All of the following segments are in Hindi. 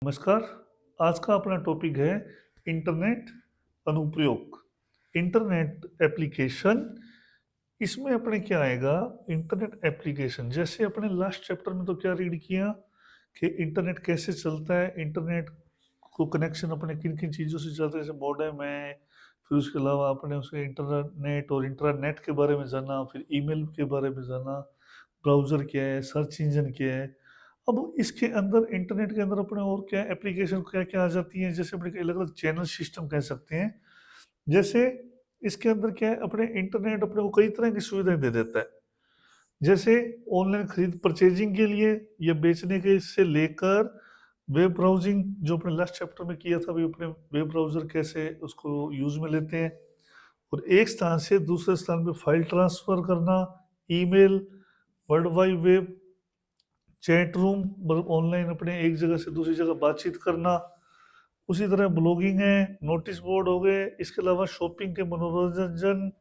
नमस्कार। आज का अपना टॉपिक है इंटरनेट अनुप्रयोग। Internet application. इसमें अपने क्या आएगा? इंटरनेट एप्लीकेशन जैसे अपने लास्ट चैप्टर में तो क्या रीड किया कि इंटरनेट कैसे चलता है, इंटरनेट को कनेक्शन अपने किन किन चीज़ों से चलता है, जैसे मॉडेम है। फिर उसके अलावा अपने उसके इंटरनेट और इंट्रानेट के बारे में जाना, फिर ईमेल के बारे में जाना, ब्राउज़र क्या है, सर्च इंजन क्या है। अब इसके अंदर इंटरनेट के अंदर अपने और क्या एप्लीकेशन क्या-क्या आ जाती हैं, जैसे अपने अलग-अलग चैनल सिस्टम कह सकते हैं। जैसे इसके अंदर क्या है, अपने इंटरनेट अपने को कई तरह की सुविधाएँ दे देता है। जैसे ऑनलाइन खरीद परचेजिंग के लिए या बेचने के से लेकर वेब ब्राउज़िंग जो अपने लास्ट चैप्टर में किया था, अभी अपने वेब ब्राउज़र कैसे उसको यूज़ में लेते हैं और एक स्थान से दूसरे स्थान पे फाइल ट्रांसफ़र करना, email, world wide web, chat room मतलब ऑनलाइन अपने एक जगह से दूसरी जगह बातचीत करना। उसी तरह ब्लॉगिंग है, नोटिस बोर्ड हो गए, इसके अलावा शॉपिंग के मनोरंजन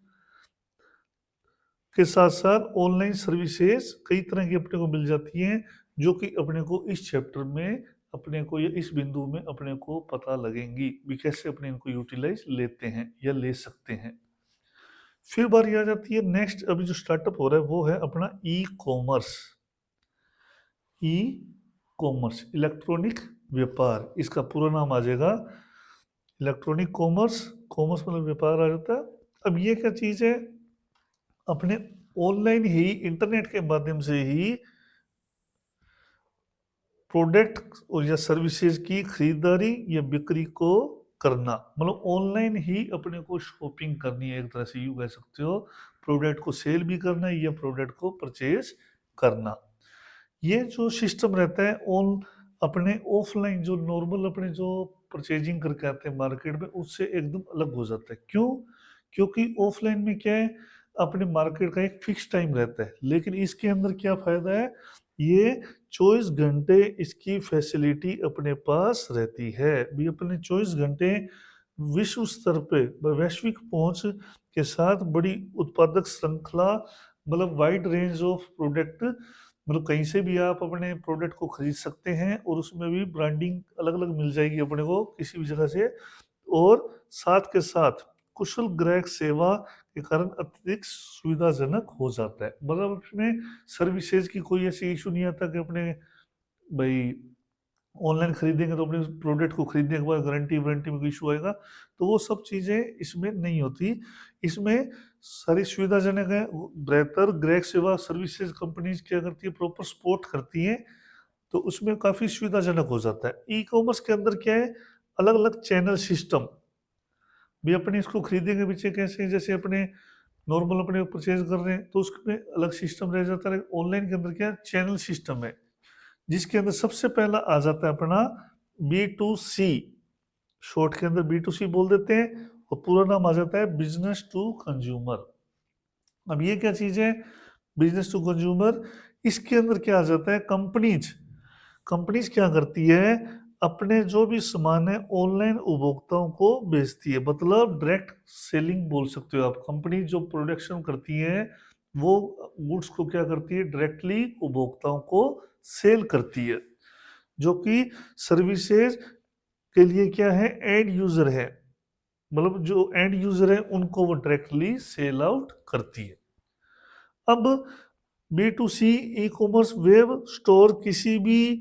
के साथ-साथ ऑनलाइन सर्विसेज़ कई तरह की अपने को मिल जाती हैं, जो कि अपने को इस चैप्टर में अपने को या इस बिंदु में अपने को पता लगेंगी, भी कैसे अपने इनको यूटिलाइज़ लेते हैं या ले सकते हैं। फिर बारी आ जाती है नेक्स्ट, अभी जो स्टार्टअप हो रहा है वो है अपना ई-कॉमर्स। ई कॉमर्स इलेक्ट्रॉनिक व्यापार, इसका पूरा नाम आ जाएगा इलेक्ट्रॉनिक कॉमर्स। कॉमर्स मतलब व्यापार आ जाता है। अब ये क्या चीज़ है, अपने ऑनलाइन ही इंटरनेट के माध्यम से ही प्रोडक्ट और या सर्विसेज की खरीदारी या बिक्री को करना, मतलब ऑनलाइन ही अपने को शॉपिंग करनी है, एक तरह से यूँ कह सकते हो। प्रोडक्ट को सेल भी करना है या प्रोडक्ट को परचेज करना। ये जो सिस्टम रहता है ऑन अपने ऑफलाइन जो नॉर्मल अपने जो परचेजिंग करके आते हैं मार्केट में, उससे एकदम अलग हो जाता है। क्यों? क्योंकि ऑफलाइन में क्या है, अपने मार्केट का एक फिक्स टाइम रहता है, लेकिन इसके अंदर क्या फ़ायदा है, ये 24 घंटे इसकी फैसिलिटी अपने पास रहती है। भी अपने 24 घंटे विश्व स्तर पे वैश्विक पहुँच के साथ बड़ी उत्पादक श्रृंखला, मतलब वाइड रेंज ऑफ प्रोडक्ट, मतलब कहीं से भी आप अपने प्रोडक्ट को खरीद सकते हैं और उसमें भी ब्रांडिंग अलग-अलग मिल जाएगी अपने को किसी भी जगह से। और साथ के साथ कुशल ग्राहक सेवा के कारण अत्यधिक सुविधाजनक हो जाता है। मतलब इसमें सर्विसेज की कोई ऐसी इश्यू नहीं आता कि अपने भई ऑनलाइन खरीदेंगे तो अपने प्रोडक्ट को खरीदने के बाद गारंटी-वारंटी में कोई इश्यू आएगा, तो वो सब चीज़ें इसमें नहीं होती। इसमें सारी सुविधाजनक है, वो बेहतर ग्राहक सेवा सर्विसेज़ कंपनीज़ क्या करती है, प्रॉपर सपोर्ट करती हैं, तो उसमें काफ़ी सुविधाजनक हो जाता है। ई-कॉमर्स के अंदर क्या है, अलग-अलग चैनल सिस्टम भी अपने इसको खरीदेंगे बेचें कैसे, जैसे अपने नॉर्मल अपने परचेज़ कर रहे हैं, तो उसमें अलग सिस्टम रह जाता है। ऑनलाइन के अंदर क्या है, चैनल सिस्टम है। जिसके अंदर सबसे पहला आ जाता है अपना बी टू सी, शॉर्ट के अंदर बी टू सी बोल देते हैं, और पूरा नाम आ जाता है बिजनेस टू कंज्यूमर। अब ये क्या चीज़ है, बिजनेस टू कंज्यूमर? इसके अंदर क्या आ जाता है, कंपनीज। कंपनीज क्या करती है, अपने जो भी सामान है ऑनलाइन उपभोक्ताओं को बेचती है, मतलब डायरेक्ट सेलिंग बोल सकते हो आप। कंपनी जो प्रोडक्शन करती है वो गुड्स को क्या करती है, डायरेक्टली उपभोक्ताओं को सेल करती है, जो कि सर्विसेज के लिए क्या है, एंड यूजर है, मतलब जो एंड यूजर है उनको वो डायरेक्टली सेल आउट करती है। अब B to C e commerce web store किसी भी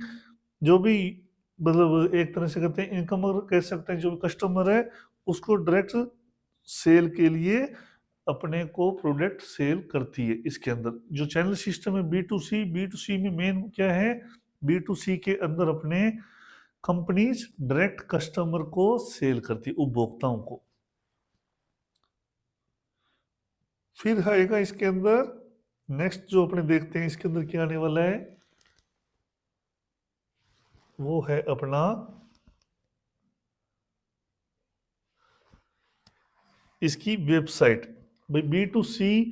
जो भी, मतलब एक तरह से कहते हैं इनकमर कह सकते हैं, जो भी कस्टमर है उसको डायरेक्ट सेल के लिए अपने को प्रोडक्ट सेल करती है। इसके अंदर जो चैनल सिस्टम है बी टू सी में मेन क्या है, बी टू सी के अंदर अपने कंपनीज डायरेक्ट कस्टमर को सेल करती है, उपभोक्ताओं को। फिर आएगा इसके अंदर नेक्स्ट जो अपने देखते हैं इसके अंदर क्या आने वाला है, वो है अपना इसकी वेबसाइट। भाई बी टू सी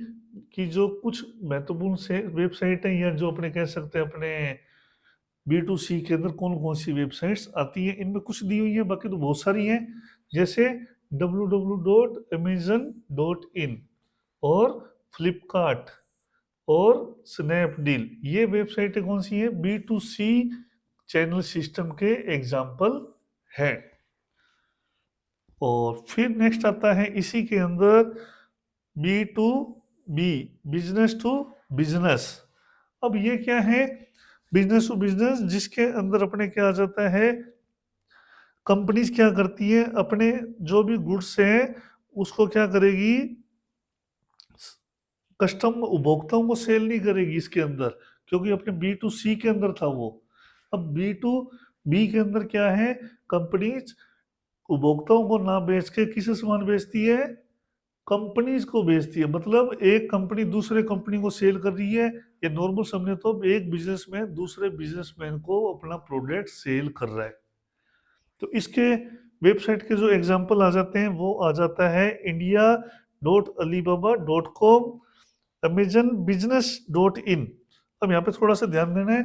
की जो कुछ महत्वपूर्ण से वेबसाइट है, या जो अपने कह सकते हैं अपने बी टू सी के अंदर कौन कौन सी वेबसाइट्स आती है, इनमें कुछ दी हुई है, बाकी तो बहुत सारी हैं। जैसे www.amazon.in और फ्लिपकार्ट और स्नैपडील, ये वेबसाइटें कौन सी हैं, B to C channel system के एग्जाम्पल है। और फिर नेक्स्ट आता है इसी के अंदर B to B, business to business. अब ये क्या है, बिजनेस टू बिजनेस, जिसके अंदर अपने क्या आ जाता है, कंपनीज क्या करती है, अपने जो भी गुड्स हैं उसको क्या करेगी, कस्टम उपभोक्ताओं को सेल नहीं करेगी इसके अंदर, क्योंकि अपने बी टू सी के अंदर था वो। अब बी टू बी के अंदर क्या है, कंपनीज उपभोक्ताओं को ना बेच के किसे सामान बेचती है, कंपनीज को बेचती है। मतलब एक कंपनी दूसरे कंपनी को सेल कर रही है, ये नॉर्मल समझे तो एक बिजनेसमैन दूसरे बिजनेसमैन को अपना प्रोडक्ट सेल कर रहा है। तो इसके वेबसाइट के जो एग्जांपल आ जाते हैं वो आ जाता है india.alibaba.com, amazonbusiness.in। अब यहाँ पे थोड़ा सा ध्यान देना है,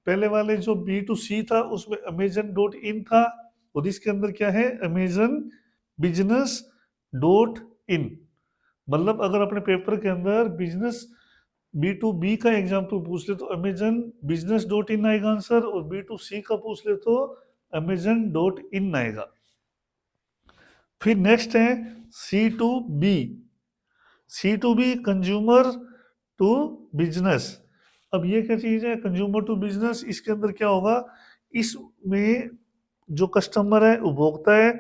पहले वाले जो बी टू सी था उसमें amazon.in था, और इसके अंदर क्या है, amazonbusiness.in। मतलब अगर अपने पेपर के अंदर बिजनेस बी टू बी का एग्जाम्पल पूछ ले तो amazonbusiness.in आएगा आंसर, और बी टू सी का पूछ ले तो amazon.in आएगा। फिर नेक्स्ट है C to B, C to B consumer to business. अब ये क्या चीज है, कंज्यूमर टू बिजनेस, इसके अंदर क्या होगा, इसमें जो कस्टमर है, उपभोक्ता है,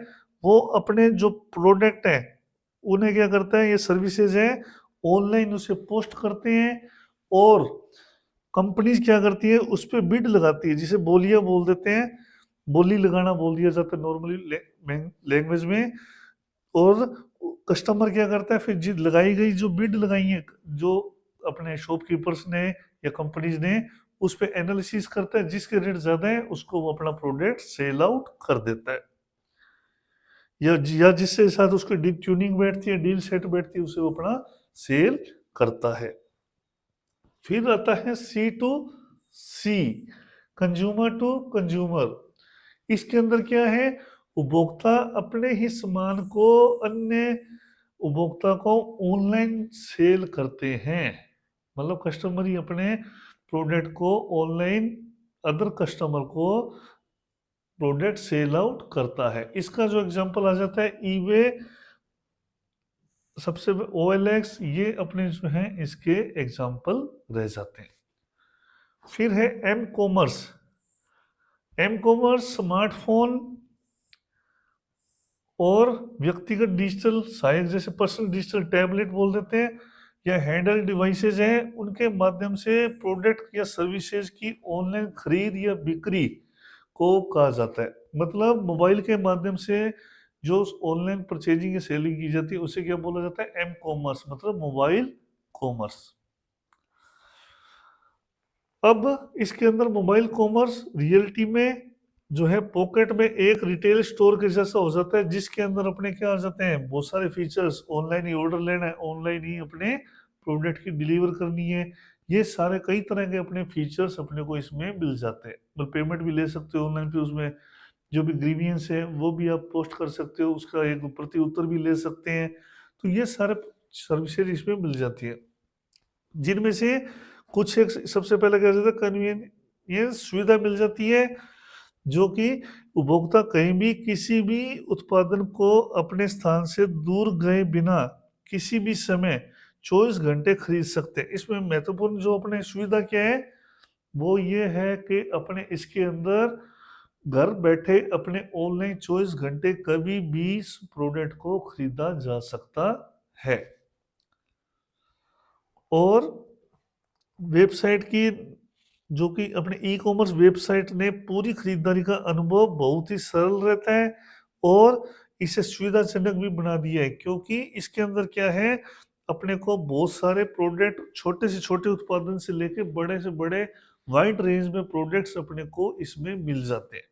वो अपने जो प्रोडक्ट है उन्हें क्या करता है, ये सर्विसेज है, ऑनलाइन उसे पोस्ट करते हैं, और कंपनीज क्या करती है, उस पर बिड लगाती है, जिसे बोलियां बोल देते हैं, बोली लगाना बोल दिया जाता है नॉर्मली लैंग्वेज में। और कस्टमर क्या करता है, फिर जिस लगाई गई जो बिड लगाई है, जो अपने शॉपकीपर्स ने या कंपनीज ने, उस पर एनालिसिस करता है, जिसके रेट ज्यादा है उसको वो अपना प्रोडक्ट सेल आउट कर देता है, या जिसके साथ उसकी डील ट्यूनिंग बैठती है, डील सेट बैठती है, उसे वो अपना सेल करता है। फिर आता है C to C, consumer to consumer. इसके अंदर क्या है, उपभोक्ता अपने ही सामान को अन्य उपभोक्ता को ऑनलाइन सेल करते हैं। मतलब कस्टमर ही अपने प्रोडक्ट को ऑनलाइन अदर कस्टमर को प्रोडक्ट सेल आउट करता है। इसका जो एग्जांपल आ जाता है ईबे, सबसे OLX, ये अपने जो हैं इसके एग्जांपल रह जाते हैं। फिर है M commerce. M commerce smartphone और व्यक्तिगत डिजिटल सहायक, जैसे पर्सनल डिजिटल टैबलेट बोल देते हैं, या हैंडल डिवाइसेज हैं, उनके माध्यम से प्रोडक्ट या सर्विसेज की ऑनलाइन खरीद या बिक्री को कहा जाता है। मतलब मोबाइल के माध्यम से जो ऑनलाइन परचेजिंग या सेलिंग की जाती है उसे क्या बोला जाता है, एम कॉमर्स, मतलब मोबाइल कॉमर्स। अब इसके अंदर मोबाइल कॉमर्स रियलिटी में जो है पॉकेट में एक रिटेल स्टोर के जैसा हो जाता है, जिसके अंदर अपने क्या आ जाते हैं, बहुत सारे फीचर्स, ऑनलाइन ही ऑर्डर लेना है, ऑनलाइन ही अपने प्रोडक्ट की डिलीवर करनी है, ये सारे कई तरह के अपने फीचर्स अपने को इसमें मिल जाते हैं। मतलब पेमेंट भी ले सकते हो ऑनलाइन, फिर उसमें जो भी ग्रीवियंस है वो भी आप पोस्ट कर सकते हो, उसका एक प्रति उत्तर भी ले सकते हैं। तो ये सारे सर्विसेज इसमें मिल जाती है, जिनमें से कुछ एक सबसे पहले क्या जाता है, कन्वीनियंस, सुविधा मिल जाती है, जो कि उपभोक्ता कहीं भी किसी भी उत्पादन को अपने स्थान से दूर गए बिना किसी भी समय 24 घंटे खरीद सकते हैं। इसमें महत्वपूर्ण जो अपने सुविधा क्या है, वो ये है कि अपने इसके अंदर घर बैठे अपने ऑनलाइन 24 घंटे कभी भी इस प्रोडक्ट को खरीदा जा सकता है। और वेबसाइट की, जो कि अपने ई कॉमर्स वेबसाइट ने पूरी खरीदारी का अनुभव बहुत ही सरल रहता है, और इसे सुविधाजनक भी बना दिया है, क्योंकि इसके अंदर क्या है, अपने को बहुत सारे प्रोडक्ट, छोटे से छोटे उत्पादन से लेके बड़े से बड़े वाइड रेंज में प्रोडक्ट्स अपने को इसमें मिल जाते हैं।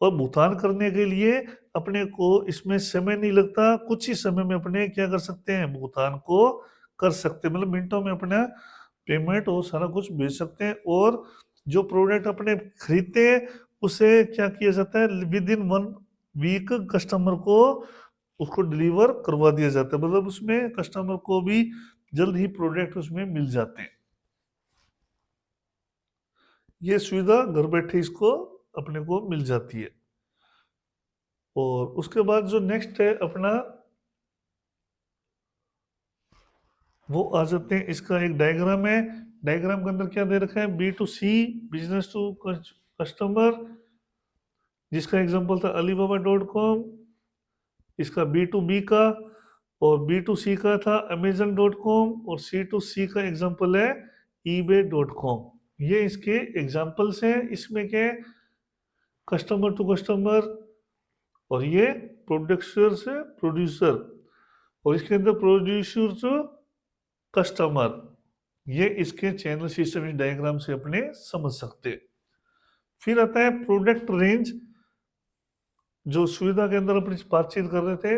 और भुगतान करने के लिए अपने को इसमें समय नहीं लगता, कुछ ही समय में अपने क्या कर सकते हैं, भुगतान को कर सकते हैं, मतलब मिनटों में अपना पेमेंट और सारा कुछ भेज सकते हैं। और जो प्रोडक्ट अपने खरीदते हैं उसे क्या किया जाता है, विद इन 1 वीक कस्टमर को उसको डिलीवर करवा दिया जाता है, मतलब उसमें कस्टमर को भी जल्द ही प्रोडक्ट उसमें मिल जाते हैं। ये सुविधा घर बैठे इसको अपने को मिल जाती है। और उसके बाद जो नेक्स्ट है अपना, वो आ जाते हैं, इसका एक डायग्राम है। डायग्राम के अंदर क्या दे रखा है, B2C, बिजनेस टू कस्टमर, जिसका एग्जांपल था alibaba.com, इसका B2B का, और B2C का था amazon.com, और C2C का एग्जांपल है ebay.com। ये इसके एग्जांपल्स हैं। इसमें क्या है, कस्टमर टू कस्टमर, और ये प्रोडक्टर से प्रोड्यूसर, और इसके अंदर प्रोड्यूसर टू कस्टमर। ये इसके चैनल सिस्टम इस डायग्राम से अपने समझ सकते हैं। फिर आता है प्रोडक्ट रेंज, जो सुविधा के अंदर अपनी बातचीत कर रहे थे।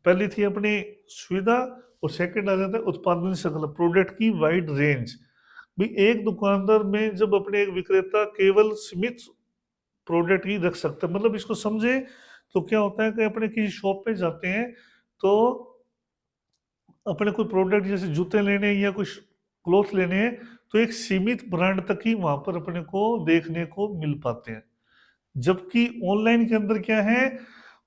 पहली थी अपनी सुविधा, और सेकंड आ जाता है उत्पादन शक्ल, प्रोडक्ट की वाइड रेंज। भी एक दुकानदार में जब अपने एक विक्रेता केवल सीमित प्रोडक्ट ही रख सकता है, मतलब इसको समझे तो क्या होता है कि अपने किसी शॉप पे जाते हैं तो अपने कोई प्रोडक्ट जैसे जूते लेने हैं या कुछ क्लॉथ लेने हैं, तो एक सीमित ब्रांड तक ही वहां पर अपने को देखने को मिल पाते हैं। जबकि ऑनलाइन के अंदर क्या है,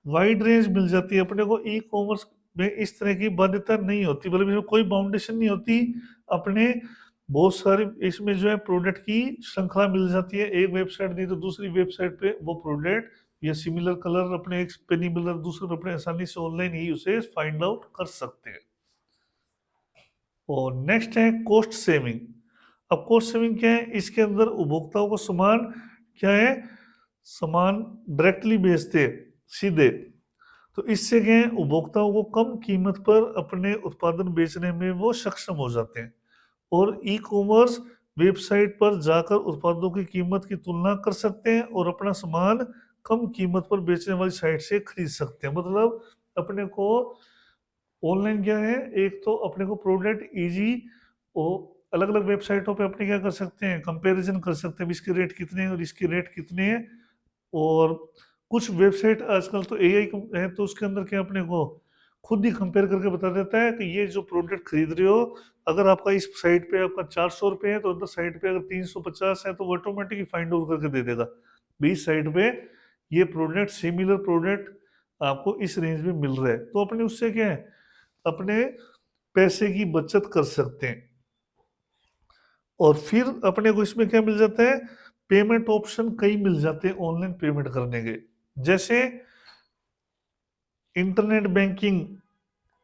वाइड रेंज मिल जाती है अपने को। ई कॉमर्स में इस तरह की बाध्यता नहीं होती, मतलब इसमें कोई बाउंडेशन नहीं होती। अपने बहुत सारे इसमें जो है प्रोडक्ट की श्रृंखला मिल जाती है, एक वेबसाइट नहीं तो दूसरी वेबसाइट पे वो प्रोडक्ट या सिमिलर कलर अपने एक पे नहीं मिलर दूसरे पे अपने आसानी से ऑनलाइन ही उसे फाइंड आउट कर सकते हैं। और नेक्स्ट है कॉस्ट सेविंग। अब कॉस्ट सेविंग क्या है, इसके अंदर उपभोक्ताओं को सामान क्या है, सामान डायरेक्टली बेचते हैं सीधे, तो इससे क्या है, उपभोक्ताओं को कम कीमत पर अपने उत्पादन बेचने में वो सक्षम हो जाते हैं। और ई कॉमर्स वेबसाइट पर जाकर उत्पादों की कीमत की तुलना कर सकते हैं और अपना सामान कम कीमत पर बेचने वाली साइट से खरीद सकते हैं। मतलब अपने को ऑनलाइन क्या है, एक तो अपने को प्रोडक्ट इजी, और अलग अलग वेबसाइटों पे अपने क्या कर सकते हैं, कंपैरिजन कर सकते हैं, इसके रेट कितने हैं और इसके रेट कितने हैं। और कुछ वेबसाइट आजकल तो एआई है, तो उसके अंदर क्या अपने को खुद ही कंपेयर करके बता देता है कि ये जो प्रोडक्ट खरीद रहे हो, अगर आपका इस साइट पे आपका 400 रुपये है, तो अंदर साइट पे अगर 350 है, तो वो ऑटोमेटिकली फाइंड आउट करके दे देगा 20 साइट पे ये प्रोडक्ट, सिमिलर प्रोडक्ट आपको इस रेंज में मिल रहा है। तो अपने उससे क्या है, अपने पैसे की बचत कर सकते हैं। और फिर अपने को इसमें क्या मिल जाता है, पेमेंट ऑप्शन कई मिल जाते हैं ऑनलाइन पेमेंट करने के, जैसे internet banking,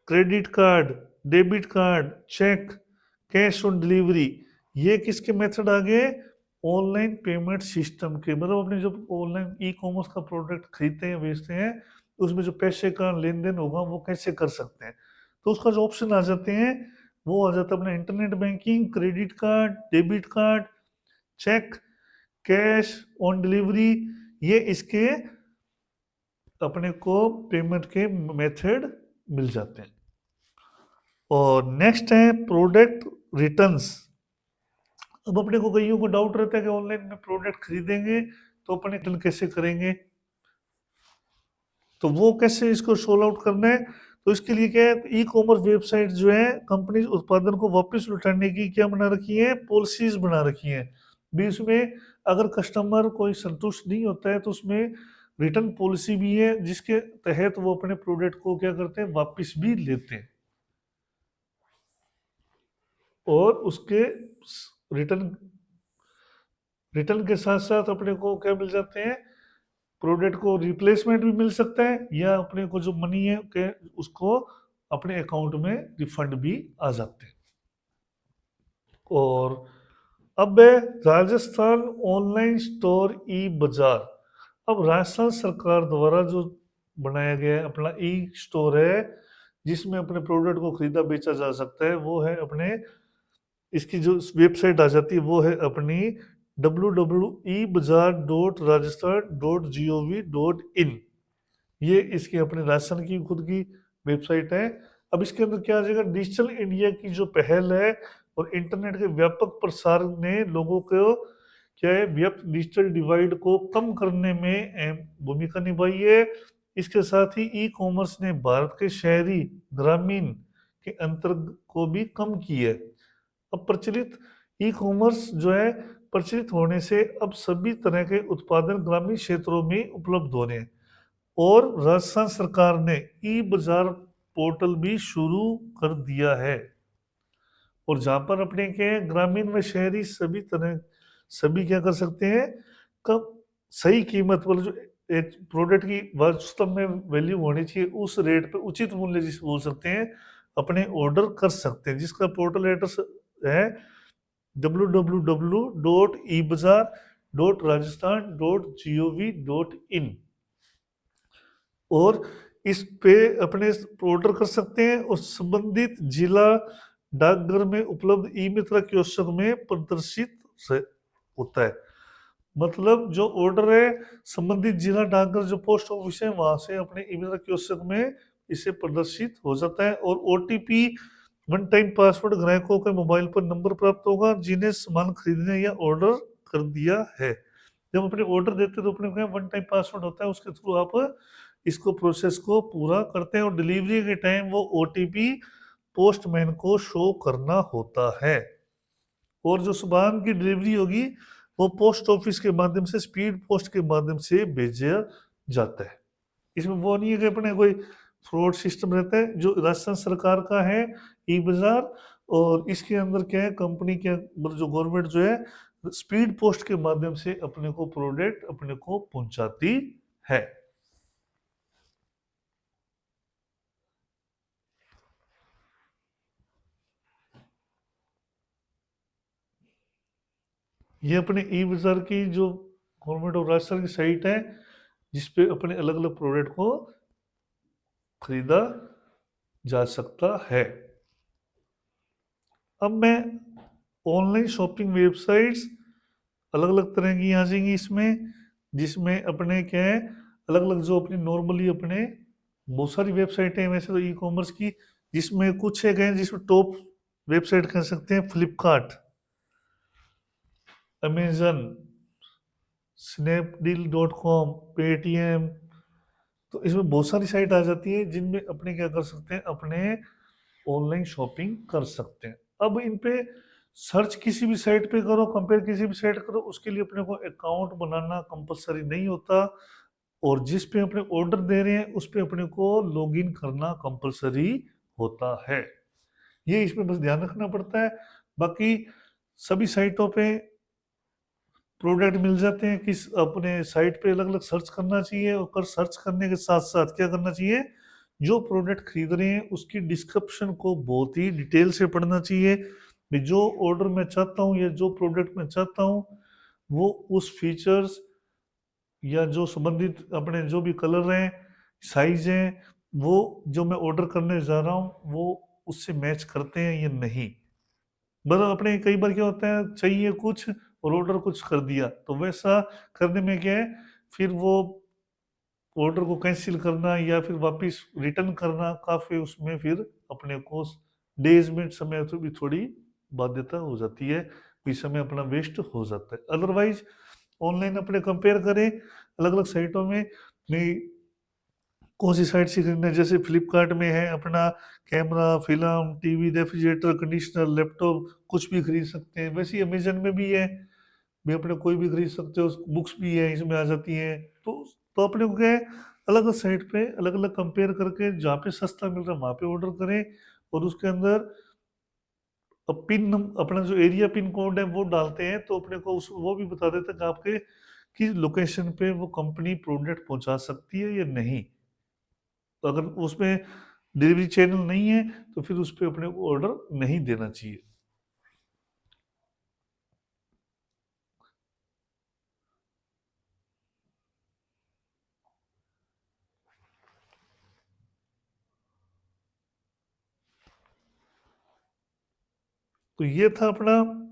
credit card, debit card, cheque, cash on delivery. ये किसके मेथड आ गए, ऑनलाइन पेमेंट सिस्टम के। मतलब अपने जब ऑनलाइन ई कॉमर्स का प्रोडक्ट खरीदते हैं बेचते हैं, तो उसमें जो पैसे का लेन देन होगा वो कैसे कर सकते हैं, तो उसका जो ऑप्शन आ जाते हैं वो आ जाता है अपना internet banking, credit card, debit card, cheque, cash on delivery. ये इसके अपने को पेमेंट के मेथड मिल जाते हैं। और नेक्स्ट है प्रोडक्ट रिटर्न्स। अब अपने को कईयों को डाउट रहता है कि ऑनलाइन में प्रोडक्ट खरीदेंगे तो अपने रिटर्न कैसे करेंगे, तो वो कैसे इसको सोल्व आउट करना है। तो इसके लिए क्या है, ई कॉमर्स वेबसाइट जो है कंपनी उत्पादन को वापस लौटाने की क्या बना रखी है, पॉलिसीज बना रखी है। बीच में अगर कस्टमर कोई संतुष्ट नहीं होता है तो उसमें रिटर्न पॉलिसी भी है, जिसके तहत वो अपने प्रोडक्ट को क्या करते हैं, वापस भी लेते हैं। और उसके रिटर्न रिटर्न के साथ साथ अपने को क्या मिल जाते हैं, प्रोडक्ट को रिप्लेसमेंट भी मिल सकता है, या अपने को जो मनी है के उसको अपने अकाउंट में रिफंड भी आ जाते हैं। और अब है राजस्थान ऑनलाइन स्टोर ई बाजार। अब राजस्थान सरकार द्वारा जो बनाया गया है अपना ई स्टोर है, जिसमें अपने प्रोडक्ट को खरीदा बेचा जा सकता है, वो है अपने इसकी जो वेबसाइट आ जाती है वो है अपनी www.ebazar.rajasthan.gov.in। ये इसकी अपने राजस्थान की खुद की वेबसाइट है। अब इसके अंदर क्या आ जाएगा, डिजिटल इंडिया की जो पहल है और इंटरनेट के व्यापक प्रसार ने लोगों को क्या है, व्याप्त डिजिटल डिवाइड को कम करने में अहम भूमिका निभाई है। इसके साथ ही ई कॉमर्स ने भारत के शहरी ग्रामीण के अंतर को भी कम किया है। अब प्रचलित ई कॉमर्स जो है प्रचलित होने से अब सभी तरह के उत्पादन ग्रामीण क्षेत्रों में उपलब्ध हो रहे हैं और राजस्थान सरकार ने ई बाजार पोर्टल भी शुरू कर दिया है और जहाँ पर अपने के ग्रामीण व शहरी सभी क्या कर सकते हैं कब सही कीमत मतलब जो एक प्रोडक्ट की वास्तव में वैल्यू होनी चाहिए उस रेट पे उचित मूल्य जिसे बोल सकते हैं अपने ऑर्डर कर सकते हैं जिसका पोर्टल एड्रेस है www.ebazar.rajasthan.gov.in और इस पे अपने ऑर्डर कर सकते हैं और संबंधित जिला डाकघर में उपलब्ध ई मित्रा कियोस्क में प्रदर्शित होता है मतलब जो ऑर्डर है संबंधित जिला डाकघर जो पोस्ट ऑफिस है वहां से अपने ई मित्रा कियोस्क में इसे प्रदर्शित हो जाता है और ओटीपी वन टाइम पासवर्ड ग्राहकों के मोबाइल पर नंबर प्राप्त होगा जिन्हें सामान खरीदने या ऑर्डर कर दिया है जब अपने ऑर्डर देते तो अपने वन टाइम पासवर्ड होता है उसके थ्रू आप इसको प्रोसेस को पूरा करते हैं और डिलीवरी के टाइम वो ओटीपी पोस्टमैन को शो करना होता है और जो सामान की डिलीवरी होगी वो पोस्ट ऑफिस के माध्यम से स्पीड पोस्ट के माध्यम से भेजा जाता है इसमें वो नहीं है कि अपने कोई फ्रॉड सिस्टम रहता है जो राजस्थान सरकार का है ई बाजार और इसके अंदर क्या है कंपनी के मतलब जो गवर्नमेंट जो है स्पीड पोस्ट के माध्यम से अपने को प्रोडक्ट अपने को पहुंचाती है ये अपने ई बाजार की जो गवर्नमेंट ऑफ राजस्थान की साइट है जिसपे अपने अलग अलग प्रोडक्ट को खरीदा जा सकता है अब मैं ऑनलाइन शॉपिंग वेबसाइट्स अलग अलग तरह की आ जाएंगी इसमें जिसमें अपने क्या है अलग अलग जो अपनी नॉर्मली अपने बहुत सारी वेबसाइट है वैसे तो ई कॉमर्स की जिसमें कुछ है गए जिसमें टॉप वेबसाइट कह सकते हैं फ्लिपकार्ट अमेजन स्नैपडील.com पेटीएम तो इसमें बहुत सारी साइट आ जाती है जिनमें अपने क्या कर सकते हैं अपने ऑनलाइन शॉपिंग कर सकते हैं अब इन पे सर्च किसी भी साइट पे करो कंपेयर किसी भी साइट करो उसके लिए अपने को अकाउंट बनाना कंपलसरी नहीं होता और जिस पे अपने ऑर्डर दे रहे हैं उस पे अपने को लॉगिन करना कंपलसरी होता है ये इसमें बस ध्यान रखना पड़ता है बाकी सभी साइटों पे प्रोडक्ट मिल जाते हैं किस अपने साइट पे अलग अलग सर्च करना चाहिए और सर्च करने के साथ साथ क्या करना चाहिए जो प्रोडक्ट खरीद रहे हैं उसकी डिस्क्रिप्शन को बहुत ही डिटेल से पढ़ना चाहिए कि जो ऑर्डर मैं चाहता हूँ या जो प्रोडक्ट मैं चाहता हूँ वो उस फीचर्स या जो संबंधित अपने जो भी कलर हैं साइज हैं वो जो मैं ऑर्डर करने जा रहा हूँ वो उससे मैच करते हैं या नहीं मतलब अपने कई बार क्या होता है चाहिए कुछ और ऑर्डर कुछ कर दिया तो वैसा करने में क्या है फिर वो ऑर्डर को कैंसिल करना या फिर वापस रिटर्न करना काफ़ी उसमें फिर अपने को डेज में समय तो भी थोड़ी बाध्यता हो जाती है भी समय अपना वेस्ट हो जाता है अदरवाइज ऑनलाइन अपने कंपेयर करें अलग अलग साइटों में नहीं कौन सी साइट से खरीदना है जैसे फ्लिपकार्ट में है अपना camera film TV refrigerator conditioner laptop कुछ भी खरीद सकते हैं वैसे ही अमेजन में भी है भी अपने कोई भी खरीद सकते हो बुक्स भी है इसमें आ जाती हैं तो अपने को क्या है अलग अलग साइट पे अलग अलग कंपेयर करके जहाँ पे सस्ता मिल रहा है वहाँ पे ऑर्डर करें और उसके अंदर अब अपना जो एरिया पिन कोड है वो डालते हैं तो अपने को वो भी बता देता है कि आपके किस लोकेशन पे वो कंपनी प्रोडक्ट पहुंचा सकती है या नहीं तो अगर उसमें डिलीवरी चैनल नहीं है तो फिर उस पर अपने को ऑर्डर नहीं देना चाहिए तो ये था अपना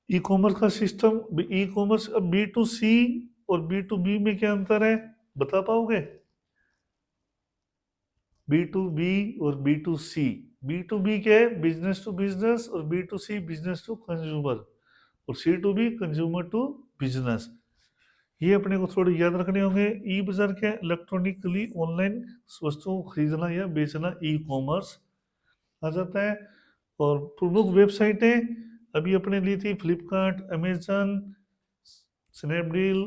ई कॉमर्स का सिस्टम ई कॉमर्स अब B2C और B2B में क्या अंतर है बता पाओगे B2B और B2C B2B क्या है बिजनेस टू बिजनेस और B2C बिजनेस टू कंज्यूमर और C2B कंज्यूमर टू बिजनेस ये अपने को थोड़े याद रखने होंगे ई बाजार क्या है इलेक्ट्रॉनिकली ऑनलाइन वस्तुओं को खरीदना या बेचना ई कॉमर्स आ जाता है और प्रमुख वेबसाइटें अभी अपने ली थी फ्लिपकार्ट, अमेजन, स्नैपडील,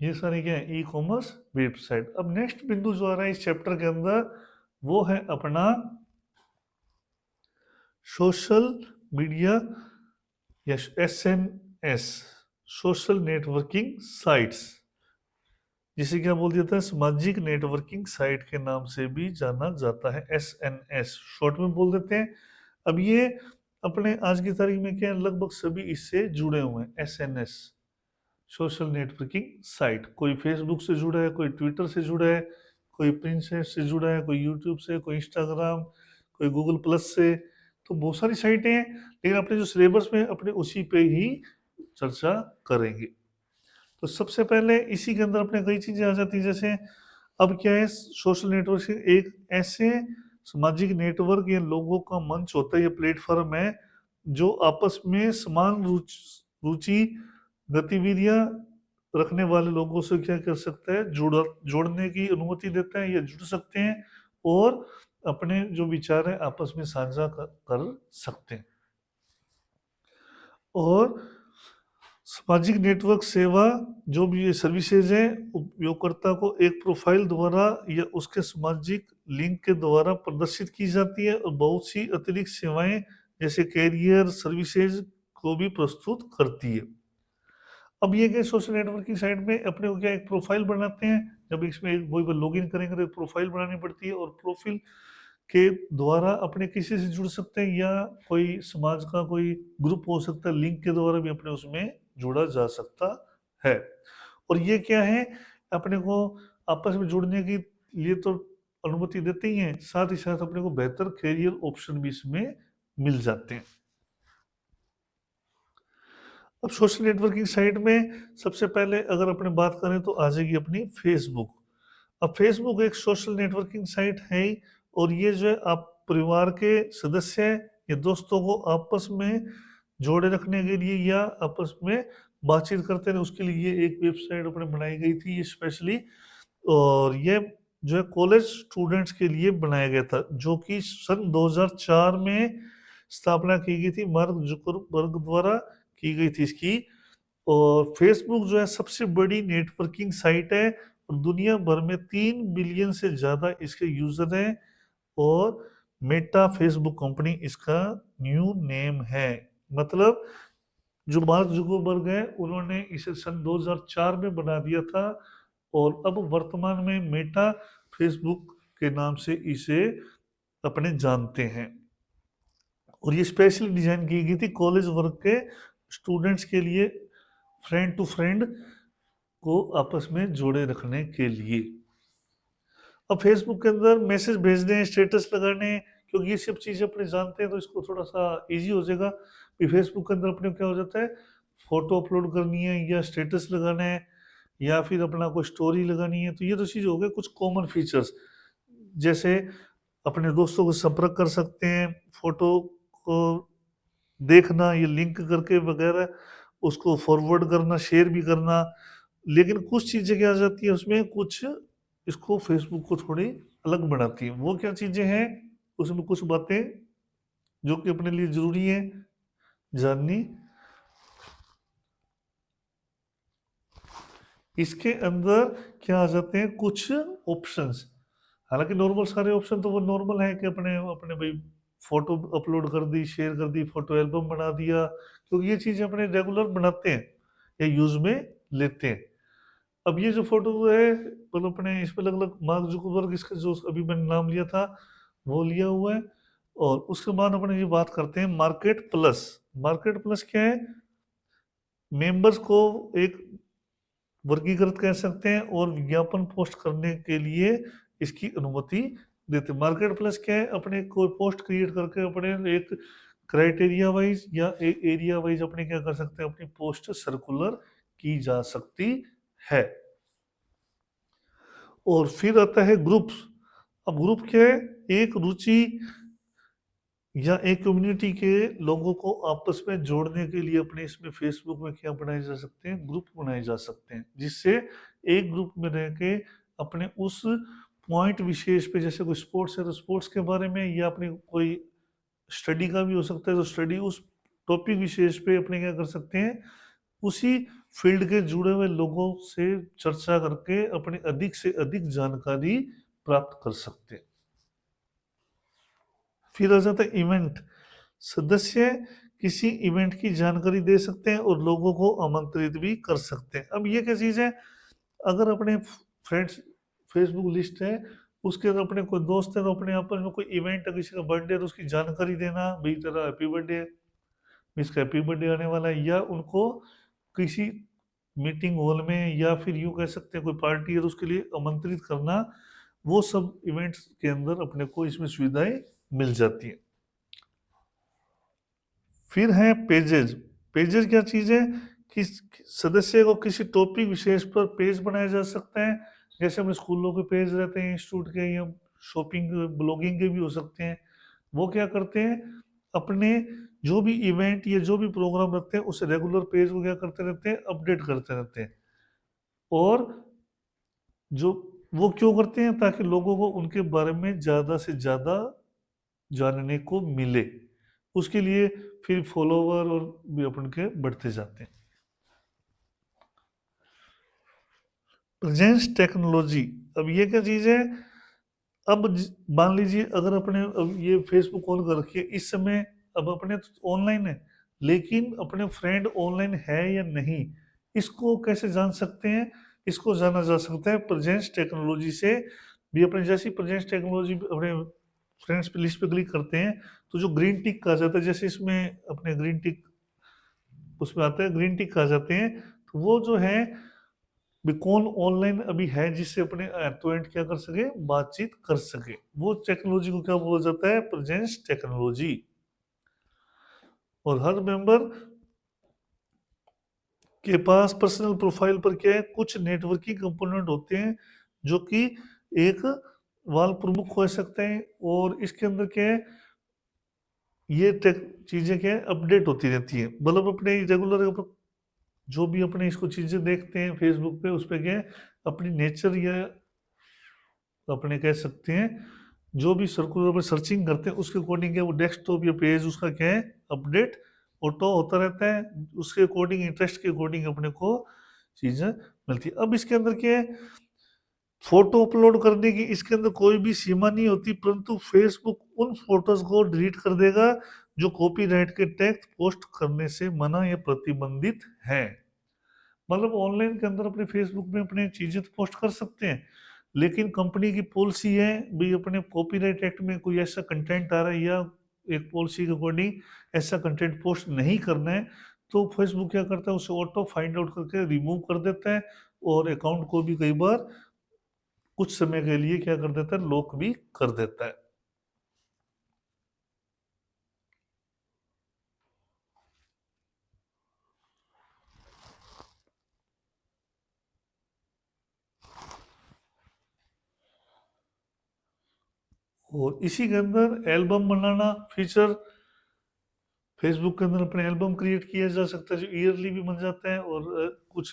ये सारी क्या है, ई कॉमर्स वेबसाइट। अब नेक्स्ट बिंदु जो आ रहा है इस चैप्टर के अंदर वो है अपना सोशल मीडिया या एसएनएस, सोशल नेटवर्किंग साइट्स, जिसे क्या बोल दिया था, सामाजिक नेटवर्किंग साइट के नाम से भी जाना जाता है, एसएनएस शॉर्ट में बोल देते हैं। अब ये अपने आज की तारीख में क्या है, लगभग सभी इससे जुड़े हुए हैं। एसएनएस सोशल नेटवर्किंग साइट, कोई फेसबुक से जुड़ा है, कोई ट्विटर से जुड़ा है, कोई पिंटरेस्ट से जुड़ा है, कोई यूट्यूब से, कोई इंस्टाग्राम, कोई गूगल प्लस से, तो बहुत सारी साइटें हैं। लेकिन अपने जो सिलेबस में अपने उसी पे ही चर्चा करेंगे। तो सबसे पहले इसी के अंदर अपने कई चीजें आ जाती हैं, जैसे अब क्या है, सोशल नेटवर्क से एक ऐसे सामाजिक नेटवर्क या लोगों का मंच होता है, या प्लेटफॉर्म है जो आपस में समान रुचि गतिविधियां रखने वाले लोगों से क्या कर सकता है, जोड़ने की अनुमति देता है, या जुड़ सकते हैं और अपने जो विचार है आपस में साझा कर सकते हैं। और सामाजिक नेटवर्क सेवा जो भी ये सर्विसेज है, उपयोगकर्ता को एक प्रोफाइल द्वारा या उसके सामाजिक लिंक के द्वारा प्रदर्शित की जाती है, और बहुत सी अतिरिक्त सेवाएं जैसे कैरियर सर्विसेज को भी प्रस्तुत करती है। अब ये क्या, सोशल नेटवर्किंग साइट में अपने को क्या एक प्रोफाइल बनाते हैं, जब इसमें वही लॉगिन करेंगे तो प्रोफाइल बनानी पड़ती है, और प्रोफाइल के द्वारा अपने किसी से जुड़ सकते हैं, या कोई समाज का कोई ग्रुप हो सकता है, लिंक के द्वारा भी अपने उसमें जुड़ा जा सकता है। और ये क्या है, अपने को आपस में जुड़ने के लिए तो अनुमति देते ही हैं, साथ ही साथ अपने को बेहतर कैरियर ऑप्शन भी इसमें मिल जाते हैं। अब सोशल नेटवर्किंग साइट में सबसे पहले अगर अपने बात करें तो आ जाएगी अपनी फेसबुक। अब फेसबुक एक सोशल नेटवर्किंग साइट है ही, और ये जो है आप परिवार के सदस्य या दोस्तों को आपस में जोड़े रखने के लिए या आपस में बातचीत करते रहे उसके लिए ये एक वेबसाइट अपने बनाई गई थी, ये स्पेशली। और ये जो है कॉलेज स्टूडेंट्स के लिए बनाया गया था, जो कि सन 2004 में स्थापना की गई थी, मार्क जुकरबर्ग द्वारा की गई थी इसकी। और फेसबुक जो है सबसे बड़ी नेटवर्किंग साइट है, और दुनिया भर में 3 बिलियन से ज़्यादा इसके यूज़र हैं, और मेटा फेसबुक कंपनी इसका न्यू नेम है। मतलब जो मार्क जुकरबर्ग है उन्होंने इसे सन 2004 में बना दिया था, और अब वर्तमान में मेटा फेसबुक के नाम से इसे अपने जानते हैं। और ये स्पेशली डिजाइन की गई थी कॉलेज वर्क के स्टूडेंट्स के लिए, फ्रेंड टू फ्रेंड को आपस में जोड़े रखने के लिए। अब फेसबुक के अंदर मैसेज भेजने, स्टेटस लगाने, क्योंकि ये सब चीज़ें अपने जानते हैं तो इसको थोड़ा सा इजी हो जाएगा कि फेसबुक के अंदर अपने क्या हो जाता है, फोटो अपलोड करनी है या स्टेटस लगाना है या फिर अपना कोई स्टोरी लगानी है, तो ये तो चीज़ हो गए कुछ कॉमन फीचर्स। जैसे अपने दोस्तों को संपर्क कर सकते हैं, फोटो को देखना, ये लिंक करके वगैरह उसको फॉरवर्ड करना, शेयर भी करना। लेकिन कुछ चीज़ें क्या आ जाती है उसमें, कुछ इसको फेसबुक को थोड़ी अलग बनाती है। वो क्या चीज़ें हैं, उसमें कुछ बातें जो कि अपने लिए ज़रूरी है जाननी। इसके अंदर क्या आ जाते हैं, कुछ ऑप्शंस। हालांकि नॉर्मल सारे ऑप्शन तो वो नॉर्मल है कि अपने अपने भाई फोटो अपलोड कर दी, शेयर कर दी, फोटो एल्बम बना दिया, क्योंकि ये चीज़ें अपने रेगुलर बनाते हैं या यूज़ में लेते हैं। अब ये जो फोटो है, मतलब अपने इसमें अलग अलग मार्क जुकरबर्ग इसका जो अभी मैंने नाम लिया था वो लिया हुआ है। और उसके बाद अपने ये बात करते हैं मार्केट प्लस। मार्केट प्लस क्या है, मेंबर्स को एक वर्गीकृत कह सकते हैं और विज्ञापन पोस्ट करने के लिए इसकी अनुमति देते हैं। मार्केट प्लस क्या है, अपने कोई पोस्ट क्रिएट करके अपने एक क्राइटेरिया वाइज या एक एरिया वाइज अपने क्या कर सकते हैं, अपनी पोस्ट सर्कुलर की जा सकती है। और फिर आता है ग्रुप्स। अब ग्रुप क्या है, एक रुचि या एक कम्युनिटी के लोगों को आपस में जोड़ने के लिए अपने इसमें फेसबुक में क्या बनाए जा सकते हैं, ग्रुप बनाए जा सकते हैं, जिससे एक ग्रुप में रह के अपने उस पॉइंट विशेष पे, जैसे कोई स्पोर्ट्स है तो स्पोर्ट्स के बारे में, या अपनी कोई स्टडी का भी हो सकता है, तो स्टडी उस टॉपिक विशेष पे अपने क्या कर सकते हैं, उसी फील्ड के जुड़े हुए लोगों से चर्चा करके अपनी अधिक से अधिक जानकारी प्राप्त कर सकते हैं। फिर आ जाता है इवेंट। सदस्य किसी इवेंट की जानकारी दे सकते हैं और लोगों को आमंत्रित भी कर सकते हैं। अब ये क्या चीज़ है, अगर अपने फ्रेंड्स फेसबुक लिस्ट है, उसके अंदर अपने कोई दोस्त है, तो अपने आपस में कोई इवेंट है, किसी का बर्थडे है, तो उसकी जानकारी देना, भाई तेरा हैप्पी बर्थडे है, इसका हैप्पी बर्थडे आने वाला है, या उनको किसी मीटिंग हॉल में या फिर यूँ कह सकते हैं कोई पार्टी है तो उसके लिए आमंत्रित करना, वो सब इवेंट्स के अंदर अपने को इसमें सुविधाएं मिल जाती हैं। फिर है पेजेज। पेजेज क्या चीज़ है कि सदस्य को किसी टॉपिक विशेष पर पेज बनाया जा सकता है, जैसे हमें स्कूलों के पेज रहते हैं, इंस्टीट्यूट के या शॉपिंग ब्लॉगिंग के भी हो सकते हैं। वो क्या करते हैं, अपने जो भी इवेंट या जो भी प्रोग्राम रखते हैं उसे रेगुलर पेज को क्या करते रहते हैं, अपडेट करते रहते हैं। और जो वो क्यों करते हैं, ताकि लोगों को उनके बारे में ज़्यादा से ज़्यादा जानने को मिले, उसके लिए फिर फॉलोवर और भी अपन के बढ़ते जाते हैं। प्रेजेंस टेक्नोलॉजी, अब ये क्या चीज़ है, अब मान लीजिए अगर अपने अब ये फेसबुक ऑन कर रखी है इस समय, अब अपने तो ऑनलाइन है, लेकिन अपने फ्रेंड ऑनलाइन है या नहीं, इसको कैसे जान सकते हैं, इसको जाना जा सकता है प्रेजेंस टेक्नोलॉजी से भी। अपने जैसी प्रेजेंस टेक्नोलॉजी अपने फ्रेंड्स पे लिस्ट पे क्लिक करते हैं, तो जो ग्रीन टिक कहा जाता है, जैसे इसमें अपने ग्रीन टिक उसमें आता है, ग्रीन टिक कहा जाते हैं, तो वो जो है भी कौन ऑनलाइन अभी है जिससे अपने तो एंड क्या कर सके, बातचीत कर सके, वो टेक्नोलॉजी को क्या बोला जाता है, प्रेजेंस टेक्नोलॉजी। और हर मेंबर के पास पर्सनल प्रोफाइल पर क्या है, कुछ नेटवर्किंग कंपोनेंट होते हैं जो कि एक वाल प्रमुख हो सकते हैं, और इसके अंदर क्या है, ये चीज़ें क्या है, अपडेट होती रहती है, मतलब अपने रेगुलर जो भी अपने इसको चीज़ें देखते हैं फेसबुक पे, उस पर क्या है, अपनी नेचर या अपने कह सकते हैं जो भी सर्कुलर में सर्चिंग करते हैं उसके अकॉर्डिंग क्या वो डेस्कटॉप या पेज उसका क्या है, अपडेट ऑटो होता रहता है, उसके अकॉर्डिंग इंटरेस्ट के अकॉर्डिंग अपने को चीज़ें मिलती है। अब इसके अंदर क्या है, फोटो अपलोड करने की इसके अंदर कोई भी सीमा नहीं होती, परंतु फेसबुक उन फोटोज को डिलीट कर देगा जो कॉपीराइट के टेक्स्ट पोस्ट करने से मना या प्रतिबंधित है। मतलब ऑनलाइन के अंदर अपने फेसबुक में अपने चीज़ें तो पोस्ट कर सकते हैं, लेकिन कंपनी की पॉलिसी है भी अपने कॉपीराइट एक्ट में कोई ऐसा कंटेंट आ रहा है या एक पॉलिसी के अकॉर्डिंग ऐसा कंटेंट पोस्ट नहीं करना है, तो फेसबुक क्या करता है, उसे ऑटो फाइंड आउट करके रिमूव कर देता है, और अकाउंट को भी कई बार कुछ समय के लिए क्या कर देता है, लॉक भी कर देता है। और इसी के अंदर एल्बम बनाना फीचर, फेसबुक के अंदर अपने एल्बम क्रिएट किया जा सकता है जो ईयरली भी बन जाता है, और कुछ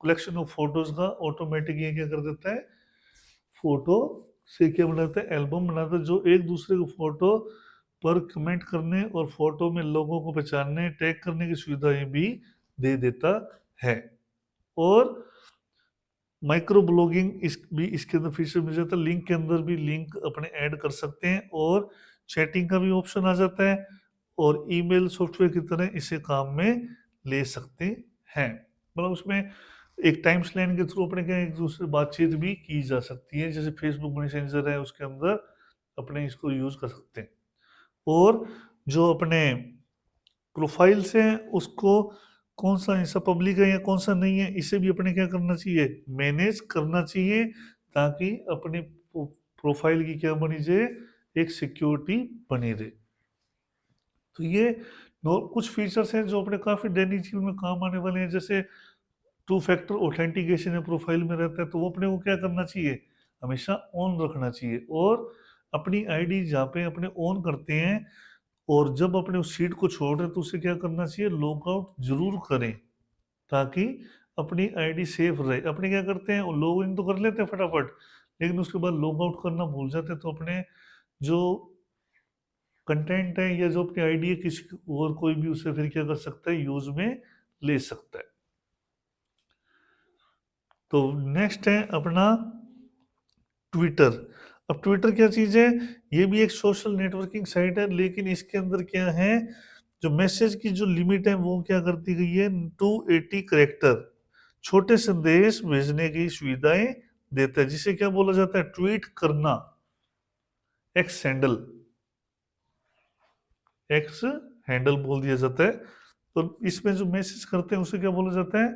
कलेक्शन ऑफ फोटोज का ऑटोमेटिक ये क्या कर देता है, फोटो से क्या बनाता है, एल्बम बनाता है, जो एक दूसरे को फोटो पर कमेंट करने और फोटो में लोगों को पहचानने टैग करने की सुविधाएं भी दे देता है। और माइक्रो ब्लॉगिंग भी इसके अंदर फीचर मिल जाता है, लिंक के अंदर भी लिंक अपने ऐड कर सकते हैं, और चैटिंग का भी ऑप्शन आ जाता है, और ईमेल सॉफ्टवेयर की तरह इसे काम में ले सकते हैं। मतलब उसमें एक टाइम स्लैन के थ्रू अपने क्या एक दूसरे बातचीत भी की जा सकती है, जैसे फेसबुक मैसेंजर है उसके अंदर अपने इसको यूज कर सकते हैं। और जो अपने प्रोफाइल्स हैं उसको कौन सा हिस्सा पब्लिक है या कौन सा नहीं है, इसे भी अपने क्या करना चाहिए, मैनेज करना चाहिए, ताकि अपने प्रोफाइल की क्या बनी जाए, एक सिक्योरिटी बनी रहे। तो ये कुछ फीचर्स हैं जो अपने काफ़ी दैनिक जीवन में काम आने वाले हैं, जैसे टू फैक्टर ऑथेंटिकेशन है प्रोफाइल में रहता है, तो वो अपने को क्या करना चाहिए, हमेशा ऑन रखना चाहिए, और अपनी आईडी जहाँ पे अपने ऑन करते हैं और जब अपने उस सीट को छोड़ रहे हैं तो उसे क्या करना चाहिए, लॉग आउट जरूर करें, ताकि अपनी आईडी सेफ रहे। अपने क्या करते हैं, लॉग इन तो कर लेते हैं फटाफट, लेकिन उसके बाद लॉग आउट करना भूल जाते हैं, तो अपने जो कंटेंट है या जो अपनी आईडी है, किसी और कोई भी उसे फिर क्या कर सकता है, यूज में ले सकता है। तो नेक्स्ट है अपना ट्विटर। अब ट्विटर क्या चीज है, ये भी एक सोशल नेटवर्किंग साइट है, लेकिन इसके अंदर क्या है, जो मैसेज की जो लिमिट है वो क्या कर दी गई है, 280 कैरेक्टर, छोटे संदेश भेजने की सुविधाएं देता है, जिसे क्या बोला जाता है, ट्वीट करना, एक्स हैंडल, एक्स हैंडल बोल दिया जाता है। तो इसमें जो मैसेज करते हैं उसे क्या बोला जाता है,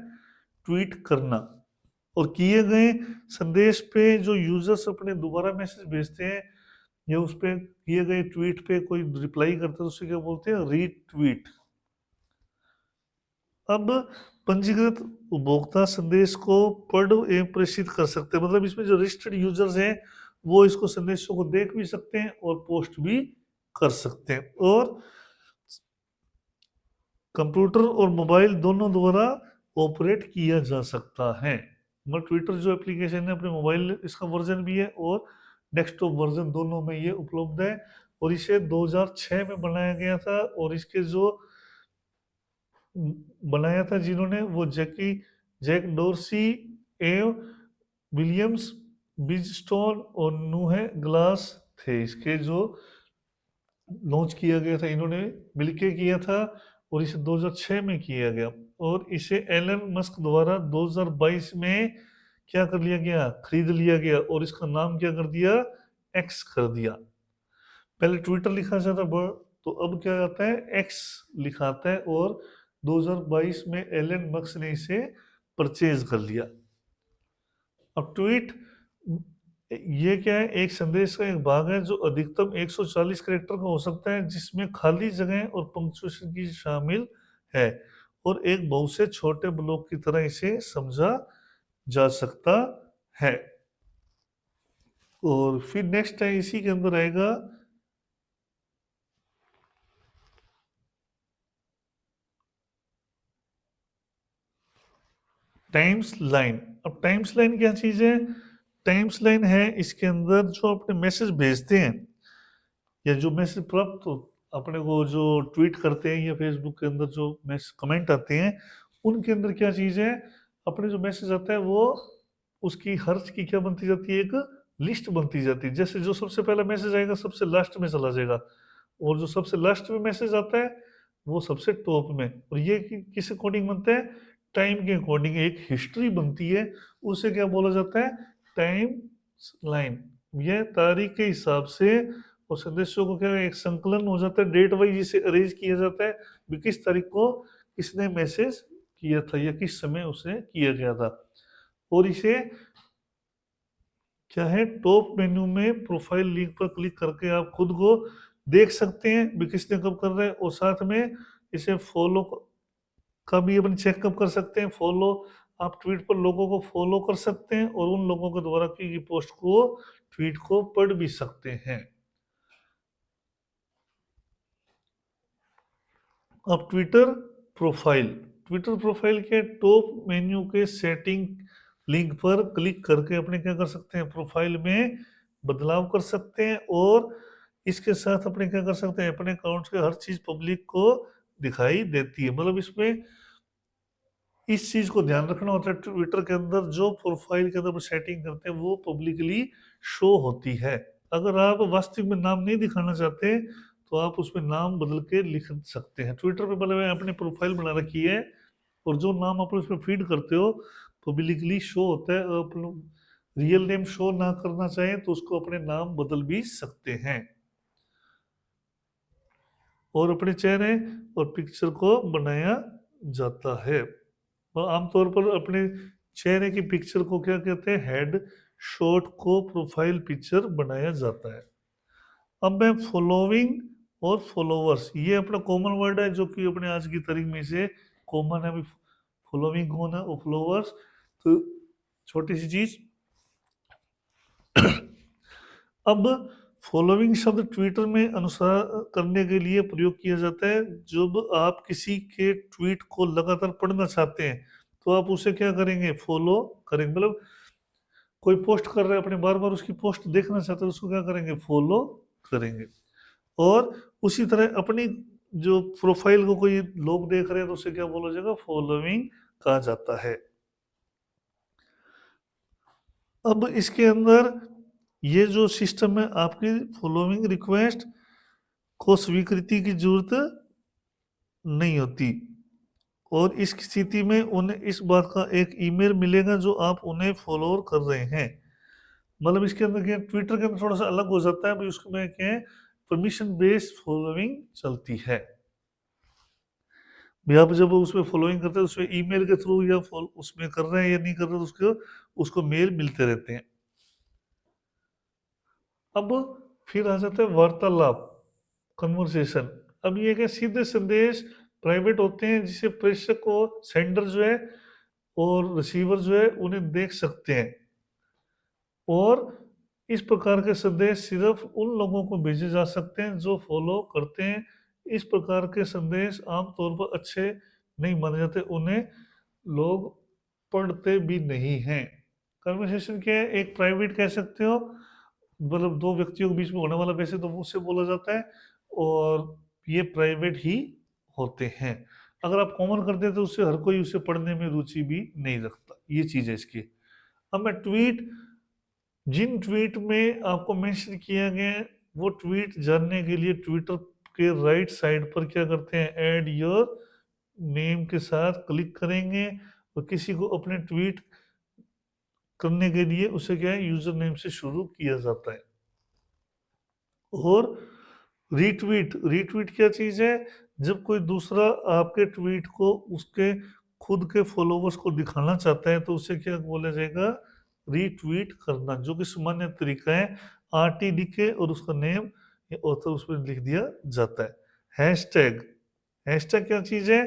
ट्वीट करना। और किए गए संदेश पे जो यूजर्स अपने दोबारा मैसेज भेजते हैं या उस पे किए गए ट्वीट पे कोई रिप्लाई करता है तो उसे क्या बोलते हैं, रीट्वीट। अब पंजीकृत उपभोक्ता संदेश को पढ़ एवं प्रेषित कर सकते हैं, मतलब इसमें जो रजिस्टर्ड यूजर्स हैं वो इसको संदेशों को देख भी सकते हैं और पोस्ट भी कर सकते हैं। और कंप्यूटर और मोबाइल दोनों द्वारा ऑपरेट किया जा सकता है। मतलब ट्विटर जो एप्लीकेशन है अपने मोबाइल इसका वर्जन भी है और डेस्कटॉप वर्जन, दोनों में ये उपलब्ध है। और इसे 2006 में बनाया गया था और इसके जो बनाया था जिन्होंने, वो जैक डोर्सी एव विलियम्स बिजस्टोन और नूहे ग्लास थे। इसके जो लॉन्च किया गया था इन्होंने मिलके किया था और इसे 2006 में किया गया। और इसे एलन मस्क द्वारा 2022 में क्या कर लिया गया, खरीद लिया गया और इसका नाम क्या कर दिया, एक्स कर दिया। पहले ट्विटर लिखा जाता तो अब क्या आता है, एक्स लिखा आता है। और 2022 में एलन मस्क ने इसे परचेज कर लिया। अब ट्वीट ये क्या है, एक संदेश का एक भाग है जो अधिकतम 140 कैरेक्टर का हो सकता है, जिसमें खाली जगह और पंक्चुएशन की शामिल है और एक बहुत से छोटे ब्लॉक की तरह इसे समझा जा सकता है। और फिर नेक्स्ट है, इसी के अंदर आएगा टाइम्स लाइन। अब टाइम्स लाइन क्या चीज है, टाइम्स लाइन है इसके अंदर जो अपने मैसेज भेजते हैं या जो मैसेज प्राप्त अपने को जो ट्वीट करते हैं या फेसबुक के अंदर जो मैसेज कमेंट आते हैं, उनके अंदर क्या चीज है, अपने जो मैसेज आता है वो उसकी हर्ष की क्या बनती जाती है, एक लिस्ट बनती जाती है। जैसे जो सबसे पहला मैसेज आएगा सबसे लास्ट में चला जाएगा और जो सबसे लास्ट में मैसेज आता है वो सबसे टॉप में। और ये किस अकॉर्डिंग बनता है, टाइम के अकॉर्डिंग एक हिस्ट्री बनती है, उसे क्या बोला जाता है, टाइम लाइन। यह तारीख के हिसाब से और संदेशों को क्या एक संकलन हो जाता है, डेट वाइज इसे अरेंज किया जाता है कि किस तारीख को किसने मैसेज किया था या किस समय उसे किया गया था। और इसे क्या है, टॉप मेन्यू में प्रोफाइल लिंक पर क्लिक करके आप खुद को देख सकते हैं भी किसने कब कर रहे हैं। और साथ में इसे फॉलो का भी अपन चेकअप कर सकते हैं। फॉलो, आप ट्वीट पर लोगों को फॉलो कर सकते हैं और उन लोगों के द्वारा की गई पोस्ट को, ट्वीट को पढ़ भी सकते हैं। अब ट्विटर प्रोफाइल, ट्विटर प्रोफाइल के टॉप मेन्यू के सेटिंग लिंक पर क्लिक करके अपने क्या कर सकते हैं, प्रोफाइल में बदलाव कर सकते हैं। और इसके साथ अपने क्या कर सकते हैं, अपने अकाउंट्स के हर चीज पब्लिक को दिखाई देती है। मतलब इसमें इस चीज को ध्यान रखना होता है, ट्विटर के अंदर जो प्रोफाइल के अंदर सेटिंग करते हैं वो पब्लिकली शो होती है। अगर आप वास्तविक में नाम नहीं दिखाना चाहते तो आप उसमें नाम बदल के लिख सकते हैं। ट्विटर पे पहले अपने प्रोफाइल बना रखी है और जो नाम आप उसमें फीड करते हो पब्लिकली शो होता है। आप रियल नेम शो ना करना चाहें तो उसको अपने नाम बदल भी सकते हैं। और अपने चेहरे और पिक्चर को बनाया जाता है। और आमतौर पर अपने चेहरे की पिक्चर को क्या कहते हैं, हेड शॉट को प्रोफाइल पिक्चर बनाया जाता है। अब मैं फॉलोइंग और फॉलोवर्स, ये अपना कॉमन वर्ड है जो कि अपने आज की तारीख में से कॉमन है। अभी फॉलोइंग कौन है और फॉलोवर्स, तो छोटी सी चीज। अब फॉलोइंग शब्द ट्विटर में अनुसार करने के लिए प्रयोग किया जाता है। जब आप किसी के ट्वीट को लगातार पढ़ना चाहते हैं तो आप उसे क्या करेंगे, फॉलो करेंगे। मतलब कोई पोस्ट कर रहा है, अपने बार बार उसकी पोस्ट देखना चाहते हैं, उसको क्या करेंगे, फॉलो करेंगे। और उसी तरह अपनी जो प्रोफाइल को कोई लोग देख रहे हैं तो उसे क्या बोला जाएगा, फॉलोइंग कहा जाता है। अब इसके अंदर ये जो सिस्टम है, आपकी फॉलोइंग रिक्वेस्ट को स्वीकृति की जरूरत नहीं होती, और इस स्थिति में उन्हें इस बात का एक ईमेल मिलेगा जो आप उन्हें फॉलो कर रहे हैं। मतलब इसके अंदर क्या, ट्विटर के अंदर थोड़ा सा अलग हो जाता है, भाई उसमें क्या है, परमिशन बेस्ड फॉलोइंग चलती है। भाई आप जब उसमें फॉलोइंग करते हैं उसमें ईमेल के थ्रू या उसमें कर रहे हैं या नहीं कर रहे हैं, तो उसको मेल मिलते रहते हैं। अब फिर आ जाता है वार्तालाप, कन्वर्सेशन। अब ये क्या, सीधे संदेश प्राइवेट होते हैं जिसे प्रेषक को सेंडर जो है और रिसीवर जो है उन्हें देख सकते हैं, और इस प्रकार के संदेश सिर्फ उन लोगों को भेजे जा सकते हैं जो फॉलो करते हैं। इस प्रकार के संदेश आमतौर पर अच्छे नहीं माने जाते, उन्हें लोग पढ़ते भी नहीं हैं। कन्वर्सेशन क्या है, एक प्राइवेट कह सकते हो, मतलब दो व्यक्तियों के बीच में होने वाला, वैसे तो मुंह से बोला जाता है, और ये प्राइवेट ही होते हैं। अगर आप कॉमन कर दें तो उससे हर कोई उसे पढ़ने में रुचि भी नहीं रखता, ये चीज़ है इसकी। अब मैं ट्वीट, जिन ट्वीट में आपको मेंशन किया गया है वो ट्वीट जानने के लिए ट्विटर के राइट साइड पर क्या करते हैं, ऐड योर नेम के साथ क्लिक करेंगे, और किसी को अपने ट्वीट करने के लिए उसे क्या है, यूजर नेम से शुरू किया जाता है। और रीट्वीट, रीट्वीट क्या चीज़ है, जब कोई दूसरा आपके ट्वीट को उसके खुद के फॉलोवर्स को दिखाना चाहता है तो उसे क्या बोला जाएगा, रीट्वीट करना, जो कि सामान्य तरीका है। आरटी लिख के और उसका नेम या ऑथर उसमें लिख दिया जाता है। हैशटैग, हैशटैग क्या चीज़ है,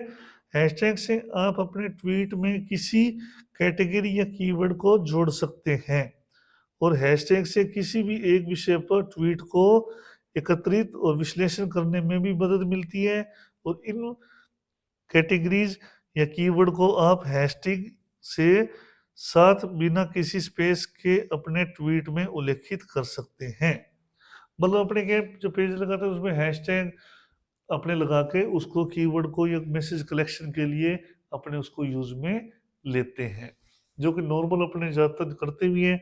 हैशटैग से आप अपने ट्वीट में किसी कैटेगरी या कीवर्ड को जोड़ सकते हैं, और हैशटैग से किसी भी एक विषय पर ट्वीट को एकत्रित और विश्लेषण करने में भी मदद मिलती है, और इन कैटेगरीज या कीवर्ड को आप हैशटैग से साथ बिना किसी स्पेस के अपने ट्वीट में उल्लेखित कर सकते हैं। मतलब अपने के जो पेज लगाते हैं उसमें हैशटैग अपने लगा के उसको कीवर्ड को या मैसेज कलेक्शन के लिए अपने उसको यूज में लेते हैं, जो कि नॉर्मल अपने ज़्यादातर करते भी हैं।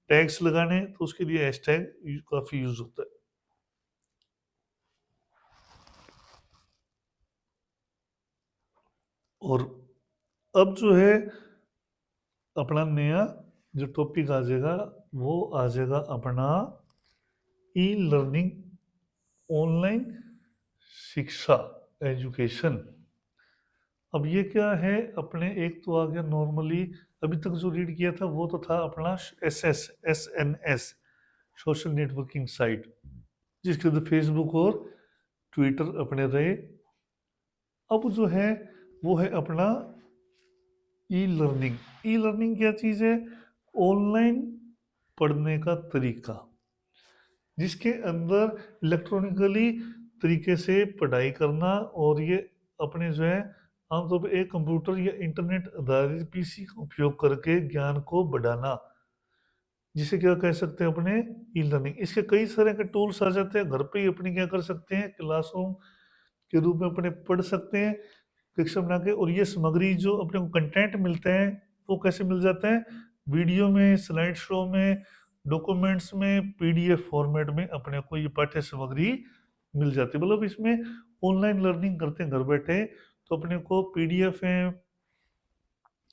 टैग्स लगाने तो उसके लिए हैशटैग काफ़ी यूज होता है। और अब जो है अपना नया जो टॉपिक आ जाएगा वो आ जाएगा अपना ई लर्निंग, ऑनलाइन शिक्षा, एजुकेशन। अब ये क्या है, अपने एक तो आ गया नॉर्मली, अभी तक जो रीड किया था वो तो था अपना S N S, social networking site, जिसके अंदर फेसबुक और ट्विटर अपने रहे। अब जो है वो है अपना ई लर्निंग। ई लर्निंग क्या चीज़ है, ऑनलाइन पढ़ने का तरीका, जिसके अंदर इलेक्ट्रॉनिकली तरीके से पढ़ाई करना, और ये अपने जो है आमतौर पर एक कंप्यूटर या इंटरनेट आधारित पीसी का उपयोग करके ज्ञान को बढ़ाना, जिसे क्या कह सकते हैं अपने ई लर्निंग। इसके कई सारे के टूल्स आ जाते हैं, घर पे ही अपने क्या कर सकते हैं, क्लासरूम के रूप में अपने पढ़ सकते हैं कक्षा बना के। और ये सामग्री जो अपने को कंटेंट मिलते हैं वो कैसे मिल जाता है, वीडियो में, स्लाइड शो में, डॉक्यूमेंट्स में, पीडीएफ फॉर्मेट में अपने को ये पाठ्य सामग्री मिल जाती है। मतलब इसमें ऑनलाइन लर्निंग करते हैं घर बैठे, तो अपने को पीडीएफ है,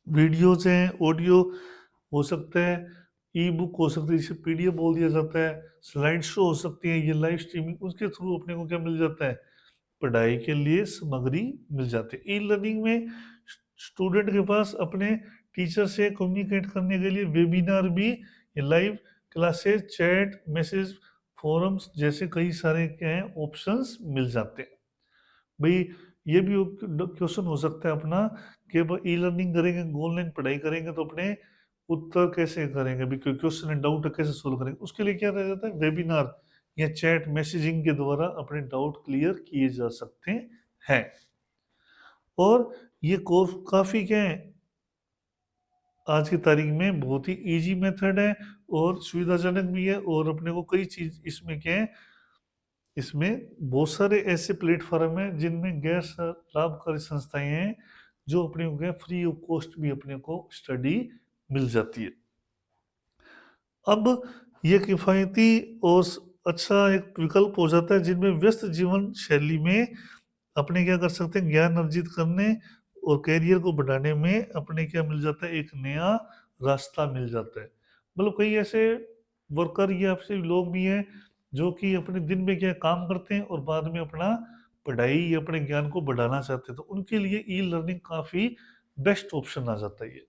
वीडियोज हैं, ऑडियो हो सकता है, ई बुक हो सकती है जिसे पीडीएफ बोल दिया जाता है, स्लाइड शो हो सकती है, ये लाइव स्ट्रीमिंग, उसके थ्रू अपने को क्या मिल जाता है, पढ़ाई के लिए सामग्री मिल जाती है। ई लर्निंग में स्टूडेंट के पास अपने टीचर से कम्युनिकेट करने के लिए वेबिनार भी, live classes, chat, message, forums जैसे कई सारे क्या हैं ऑप्शंस मिल जाते हैं। भाई ये भी क्वेश्चन हो सकता है अपना कि ई लर्निंग करेंगे, ऑनलाइन पढ़ाई करेंगे तो अपने उत्तर कैसे करेंगे, भी कोई क्वेश्चन है, डाउट है, कैसे सोल्व करेंगे, उसके लिए क्या रह जाता है, वेबिनार या चैट मैसेजिंग के द्वारा अपने डाउट क्लियर किए जा सकते हैं। और ये कोर्स काफ़ी क्या है, आज की तारीख में बहुत ही इजी मेथड है और सुविधाजनक भी है, और अपने को कई चीज़ इसमें क्या है इसमें बहुत सारे ऐसे प्लेटफॉर्म हैं जिनमें गैर लाभकारी संस्थाएं हैं जो अपने को फ्री ऑफ कॉस्ट भी अपने को स्टडी मिल जाती है। अब ये किफ़ायती और अच्छा एक विकल्प हो जाता है जिनमें व्यस्त जीवन शैली में अपने क्या कर सकते हैं, ज्ञान अर्जित करने और करियर को बढ़ाने में अपने क्या मिल जाता है, एक नया रास्ता मिल जाता है। मतलब कई ऐसे वर्कर या ऐसे लोग भी हैं जो कि अपने दिन में क्या काम करते हैं और बाद में अपना पढ़ाई या अपने ज्ञान को बढ़ाना चाहते हैं, तो उनके लिए ई लर्निंग काफ़ी बेस्ट ऑप्शन आ जाता है ये।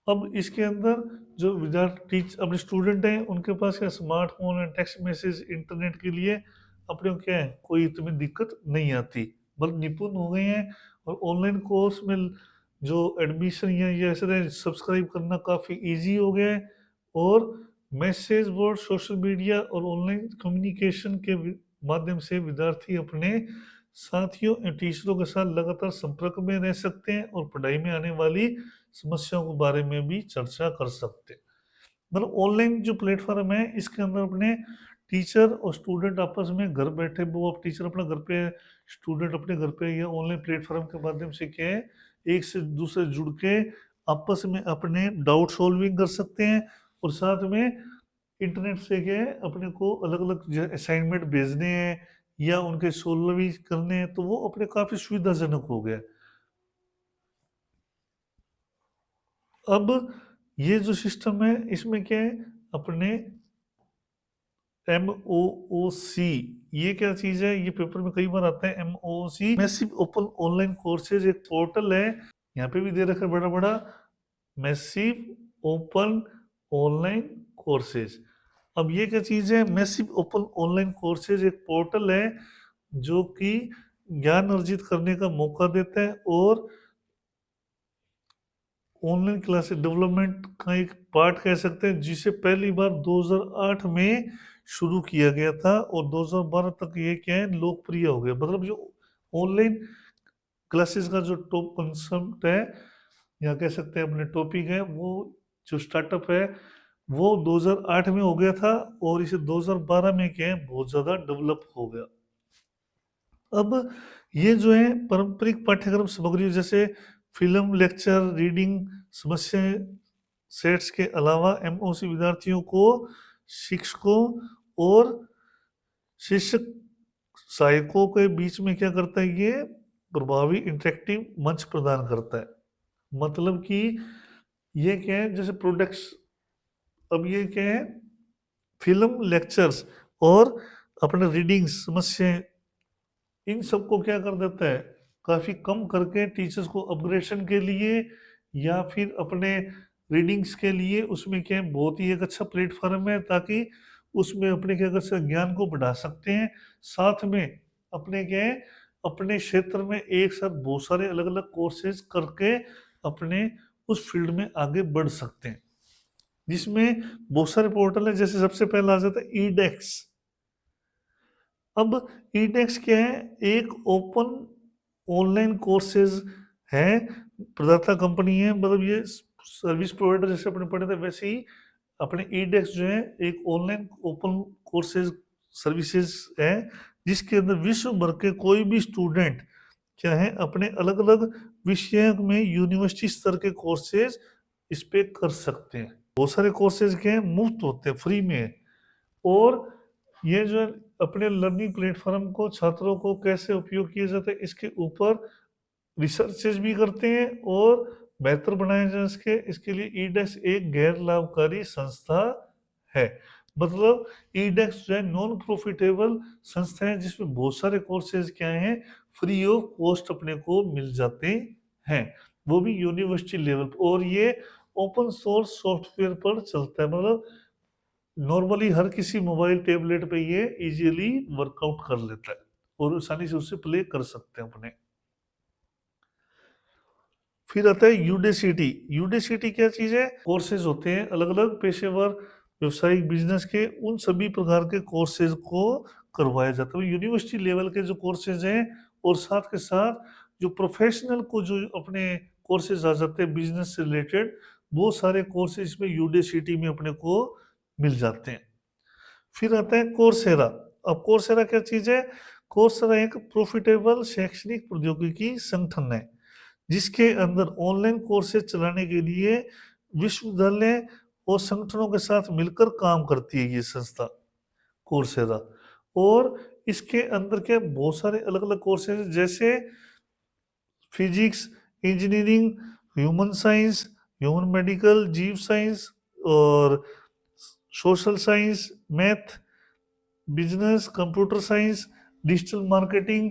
अब इसके अंदर जो विद्यार्थी अपने स्टूडेंट हैं उनके पास क्या स्मार्टफोन और टेक्स्ट मैसेज इंटरनेट के लिए अपने को क्या है कोई इतनी दिक्कत नहीं आती, बल्कि निपुण हो गए हैं। और ऑनलाइन कोर्स में जो एडमिशन या ये ऐसे सब्सक्राइब करना काफ़ी इजी हो गया है। और मैसेज बोर्ड, सोशल मीडिया और ऑनलाइन कम्युनिकेशन के माध्यम से विद्यार्थी अपने साथियों और टीचरों के साथ लगातार संपर्क में रह सकते हैं और पढ़ाई में आने वाली समस्याओं के बारे में भी चर्चा कर सकते हैं। मतलब ऑनलाइन जो प्लेटफॉर्म है इसके अंदर अपने टीचर और स्टूडेंट आपस में घर बैठे, वो अब टीचर अपना घर पे है, स्टूडेंट अपने घर पे, या ऑनलाइन प्लेटफॉर्म के माध्यम से क्या है एक से दूसरे जुड़ के आपस में अपने डाउट सॉल्विंग कर सकते हैं। और साथ में इंटरनेट से क्या है अपने को अलग अलग असाइनमेंट भेजने हैं या उनके सोल्व भी करने हैं, तो वो अपने काफ़ी सुविधाजनक हो गया है। अब ये जो सिस्टम है इसमें क्या है अपने MOOC, ये क्या चीज़ है, ये पेपर में कई बार आता है। MOOC massive open online courses एक पोर्टल है, यहाँ पे भी दे रखा है बड़ा बड़ा, मैसिव ओपन ऑनलाइन कोर्सेज। अब ये क्या चीज़ है, मैसिव ओपन ऑनलाइन कोर्सेज एक पोर्टल है जो कि ज्ञान अर्जित करने का मौका देता है और ऑनलाइन क्लासेस डेवलपमेंट का एक पार्ट कह सकते हैं, जिसे पहली बार 2008 में शुरू किया गया था और 2012 तक ये क्या है लोकप्रिय हो गया। मतलब जो ऑनलाइन क्लासेस का जो टॉप कंसेप्ट है या कह सकते हैं अपने टॉपिक है, वो जो स्टार्टअप है वो 2008 में हो गया था और इसे 2012 में क्या है बहुत ज़्यादा डेवलप हो गया। अब ये जो है पारंपरिक पाठ्यक्रम सामग्री जैसे फिल्म, लेक्चर, रीडिंग, समस्या सेट्स के अलावा MOOC विद्यार्थियों को शिक्षकों और शिक्षक सहायकों के बीच में क्या करता है, ये प्रभावी इंटरेक्टिव मंच प्रदान करता है। मतलब कि ये क्या है जैसे प्रोडक्ट्स, अब ये क्या है फिल्म, लेक्चर्स और अपने रीडिंग्स, समस्याएं, इन सबको क्या कर देता है काफ़ी कम करके टीचर्स को अपग्रेडेशन के लिए या फिर अपने रीडिंग्स के लिए उसमें क्या है बहुत ही एक अच्छा प्लेटफॉर्म है, ताकि उसमें अपने क्या कर सकते ज्ञान को बढ़ा सकते हैं। साथ में अपने क्या है अपने क्षेत्र में एक साथ बहुत सारे अलग अलग कोर्सेज करके अपने उस फील्ड में आगे बढ़ सकते हैं, जिसमें बहुत सारे पोर्टल है। जैसे सबसे पहला आ जाता है ईडेक्स। अब ईडेक्स क्या है, एक ओपन ऑनलाइन कोर्सेज है, प्रदाता कंपनी है, मतलब ये सर्विस प्रोवाइडर जैसे अपने पढ़े थे वैसे ही अपने ईडेक्स जो है एक ऑनलाइन ओपन कोर्सेज सर्विसेज है, जिसके अंदर विश्व भर के कोई भी स्टूडेंट क्या है अपने अलग अलग विषय में यूनिवर्सिटी स्तर के कोर्सेज इस पे कर सकते हैं। बहुत सारे कोर्सेज के मुफ्त होते हैं, फ्री में। और ये जो है अपने लर्निंग प्लेटफॉर्म को छात्रों को कैसे उपयोग किया जाता है इसके ऊपर रिसर्चेज भी करते हैं और बेहतर बनाया जा सके इसके लिए ईडेक्स एक गैर लाभकारी संस्था है। मतलब ईडेक्स जो है नॉन प्रॉफिटेबल संस्था है जिसमें बहुत सारे कोर्सेज क्या हैं फ्री ऑफ कॉस्ट अपने को मिल जाते हैं, वो भी यूनिवर्सिटी लेवल पर। और ये ओपन सोर्स सॉफ्टवेयर पर चलता है, मतलब नॉर्मली हर किसी मोबाइल टैबलेट पे ये इजीली वर्कआउट कर लेता है और आसानी से उससे प्ले कर सकते हैं अपने। फिर आता है यूडेसिटी। यूडेसिटी क्या चीज़ है, कोर्सेज होते हैं अलग अलग पेशेवर व्यवसायिक बिजनेस के, उन सभी प्रकार के कोर्सेज को करवाया जाता है। यूनिवर्सिटी लेवल के जो कोर्सेज हैं और साथ के साथ जो प्रोफेशनल को जो अपने कोर्सेज आ जाते हैं बिजनेस से रिलेटेड, वो सारे कोर्सेज में यूडेसिटी में अपने को मिल जाते हैं। फिर आता है कोर्सेरा। अब कोर्सेरा क्या चीज है? कोर्सेरा एक प्रॉफिटेबल शैक्षणिक प्रौद्योगिकी संगठन है जिसके अंदर ऑनलाइन कोर्सेज चलाने के लिए विश्वविद्यालय और संगठनों के साथ मिलकर काम करती है ये संस्था कोर्सेरा। और इसके अंदर क्या बहुत सारे अलग अलग कोर्सेज जैसे physics, engineering, human science, human medical, जीव साइंस और social science, math, business, computer science, digital marketing,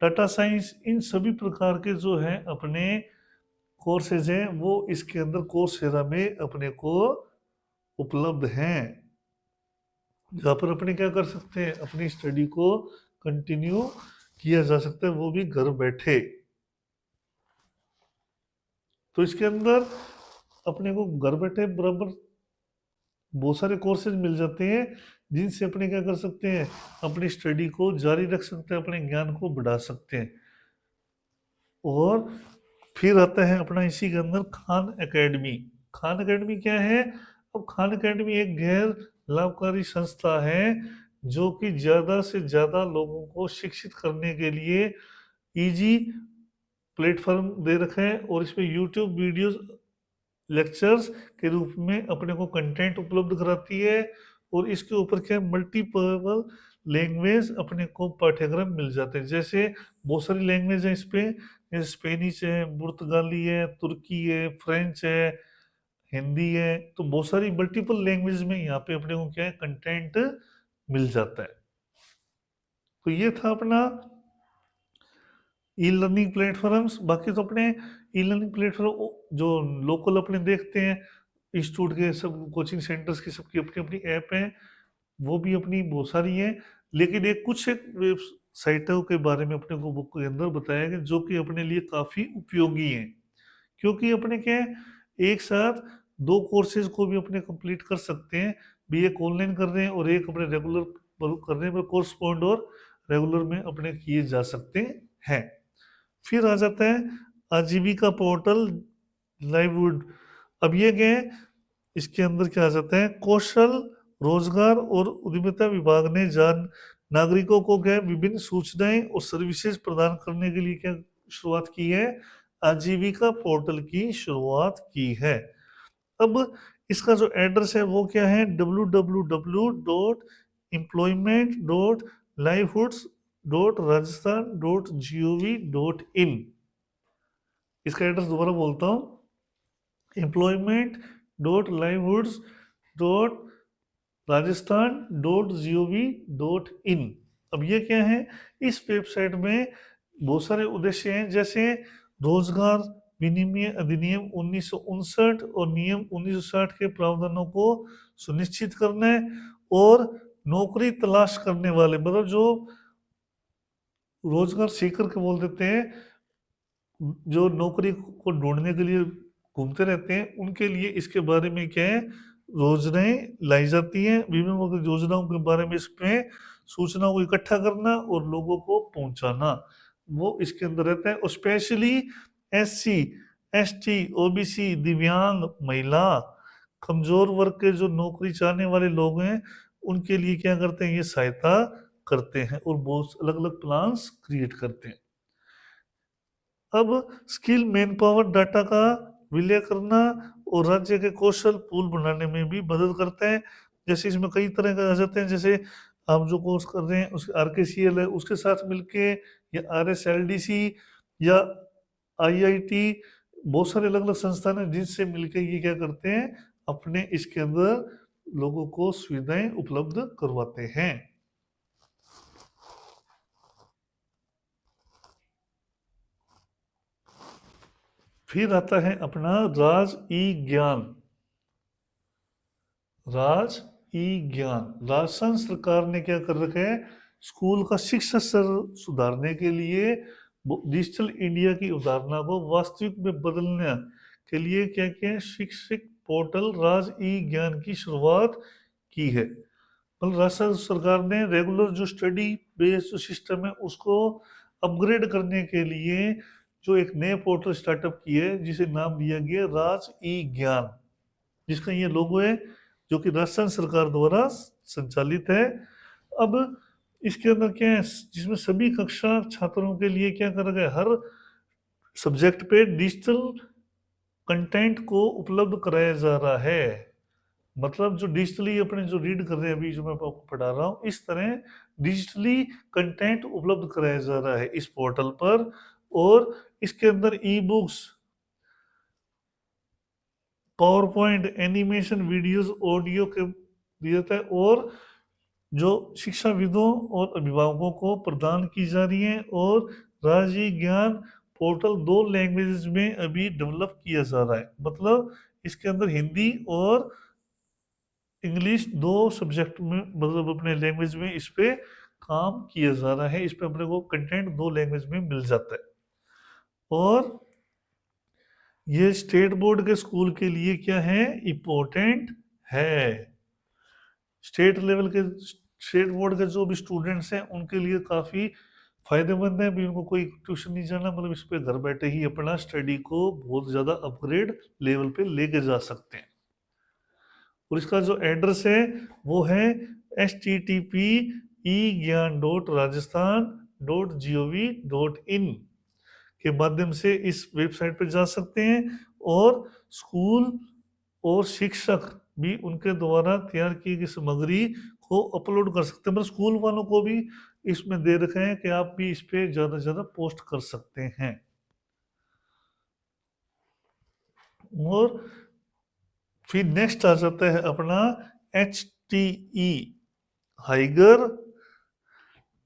data science, इन सभी प्रकार के जो है अपने कोर्सेज हैं वो इसके अंदर कोर्सेरा में अपने को उपलब्ध हैं, जहाँ पर अपने क्या कर सकते हैं, अपनी स्टडी को कंटिन्यू किया जा सकता है, वो भी घर बैठे। तो इसके अंदर अपने को घर बैठे बराबर बहुत सारे कोर्सेज मिल जाते हैं जिनसे अपने क्या कर सकते हैं, अपनी स्टडी को जारी रख सकते हैं, अपने ज्ञान को बढ़ा सकते हैं। और फिर आता है अपना इसी के अंदर खान एकेडमी। खान एकेडमी क्या है? अब खान एकेडमी एक गैर लाभकारी संस्था है जो कि ज़्यादा से ज़्यादा लोगों को शिक्षित करने के लिए इजी प्लेटफॉर्म दे रखा है और इसमें यूट्यूब वीडियोस लेक्चर्स के रूप में अपने को कंटेंट उपलब्ध कराती है। और इसके ऊपर क्या मल्टीपल लैंग्वेज अपने को पाठ्यक्रम मिल जाते हैं, जैसे बहुत सारी लैंग्वेज है इस पे, जैसे स्पेनिश है, पुर्तगाली है, तुर्की है, फ्रेंच है, हिंदी है। तो बहुत सारी मल्टीपल लैंग्वेज में यहाँ पे अपने को क्या है कंटेंट मिल जाता है। तो ये था अपना ई लर्निंग प्लेटफॉर्म्स। बाकी तो अपने ई लर्निंग प्लेटफॉर्म जो लोकल अपने देखते हैं, इंस्टीट्यूट के सब कोचिंग सेंटर्स की सबकी अपनी अपनी ऐप है, वो भी अपनी बहुत सारी हैं। लेकिन एक कुछ एक वेबसाइटों के बारे में अपने को बुक के अंदर बताया गया जो कि अपने लिए काफ़ी उपयोगी हैं, क्योंकि अपने क्या है एक साथ दो कोर्सेज को भी अपने कंप्लीट कर सकते हैं, भी एक ऑनलाइन कर रहे हैं और एक अपने रेगुलर कर रहे हैं, कोर्स पॉइंट और रेगुलर में अपने किए जा सकते हैं। फिर आ जाता है आजीविका पोर्टल लाइववुड। अब ये क्या है, इसके अंदर क्या आ जाता है, कौशल रोजगार और उद्यमिता विभाग ने जान नागरिकों को क्या है, विभिन्न सूचनाएं और सर्विसेज प्रदान करने के लिए क्या शुरुआत की है, आजीविका पोर्टल की शुरुआत की है। अब इसका जो एड्रेस है वो क्या है, www.employment.livelihoods.rajasthan.gov.in। इसका एड्रेस दोबारा बोलता हूँ, employment.livelihoods.rajasthan.gov.in। अब ये क्या है, इस वेबसाइट में बहुत सारे उद्देश्य हैं, जैसे रोजगार विनिमय अधिनियम 1959 और नियम 1960 के प्रावधानों को सुनिश्चित करना है, और नौकरी तलाश करने वाले मतलब जो रोजगार सीकर के बोल देते हैं, जो नौकरी को ढूंढने के लिए घूमते रहते हैं, उनके लिए इसके बारे में क्या है योजनाएं लाई जाती हैं, विभिन्न योजनाओं के बारे में इसमें सूचनाओं को इकट्ठा करना और लोगों को पहुंचाना, वो इसके अंदर रहता है। और स्पेशली SC ST OBC दिव्यांग महिला कमजोर वर्ग के जो नौकरी चाहने वाले लोग हैं उनके लिए क्या करते हैं, ये सहायता करते हैं और बहुत अलग अलग प्लान्स क्रिएट करते हैं। अब स्किल मैन पावर डाटा का विलय करना और राज्य के कौशल पूल बनाने में भी मदद करता है। जैसे इसमें कई तरह के आ जाते हैं, जैसे आप जो कोर्स कर रहे हैं उसके RKCL है उसके साथ मिलके, या RSLDC या IIT, बहुत सारे अलग अलग संस्थान हैं जिनसे मिलके ये क्या करते हैं, अपने इसके अंदर लोगों को सुविधाएं उपलब्ध करवाते हैं। फिर आता है अपना राज ई ज्ञान। राज ई ज्ञान, राजस्थान सरकार ने क्या कर रखा है, स्कूल का शिक्षा स्तर सुधारने के लिए डिजिटल इंडिया की अवधारणा को वास्तविक में बदलने के लिए क्या किया है, शिक्षक पोर्टल राज ई ज्ञान की शुरुआत की है। मतलब राजस्थान सरकार ने रेगुलर जो स्टडी बेस्ड जो सिस्टम है उसको अपग्रेड करने के लिए जो एक नए पोर्टल स्टार्टअप की है जिसे नाम दिया गया राज ई ज्ञान, जिसका ये लोगो है जो कि राजस्थान सरकार द्वारा संचालित है। अब इसके अंदर क्या है, जिसमें सभी कक्षा छात्रों के लिए क्या करा गया, हर सब्जेक्ट पे डिजिटल कंटेंट को उपलब्ध कराया जा रहा है। मतलब जो डिजिटली अपने जो रीड कर रहे हैं अभी जो मैं आपको पढ़ा रहा हूँ, इस तरह डिजिटली कंटेंट उपलब्ध कराया जा रहा है इस पोर्टल पर। और इसके अंदर e books, power point, animation, videos, audio के दिया जाता है, और जो शिक्षाविदों और अभिभावकों को प्रदान की जा रही है। और राज्य ज्ञान पोर्टल 2 लैंग्वेजेस में अभी डेवलप किया जा रहा है। मतलब इसके अंदर हिंदी और इंग्लिश 2 सब्जेक्ट में, मतलब अपने लैंग्वेज में इस पे काम किया जा रहा है। इस पे अपने को कंटेंट 2 लैंग्वेज में मिल जाता है। और ये स्टेट बोर्ड के स्कूल के लिए क्या है, इम्पोर्टेंट है। स्टेट लेवल के, स्टेट बोर्ड के जो भी स्टूडेंट्स हैं उनके लिए काफ़ी फायदेमंद है। भी उनको कोई ट्यूशन नहीं जाना, मतलब इस पे घर बैठे ही अपना स्टडी को बहुत ज़्यादा अपग्रेड लेवल पे लेके जा सकते हैं। और इसका जो एड्रेस है वो है http://egyan.rajasthan.gov.in के माध्यम से इस वेबसाइट पर जा सकते हैं। और स्कूल और शिक्षक भी उनके द्वारा तैयार की गई सामग्री को अपलोड कर सकते हैं। मतलब स्कूल वालों को भी इसमें दे रखे हैं कि आप भी इस पे ज़्यादा से ज़्यादा पोस्ट कर सकते हैं। और फिर नेक्स्ट आ जाता है अपना HTE, higher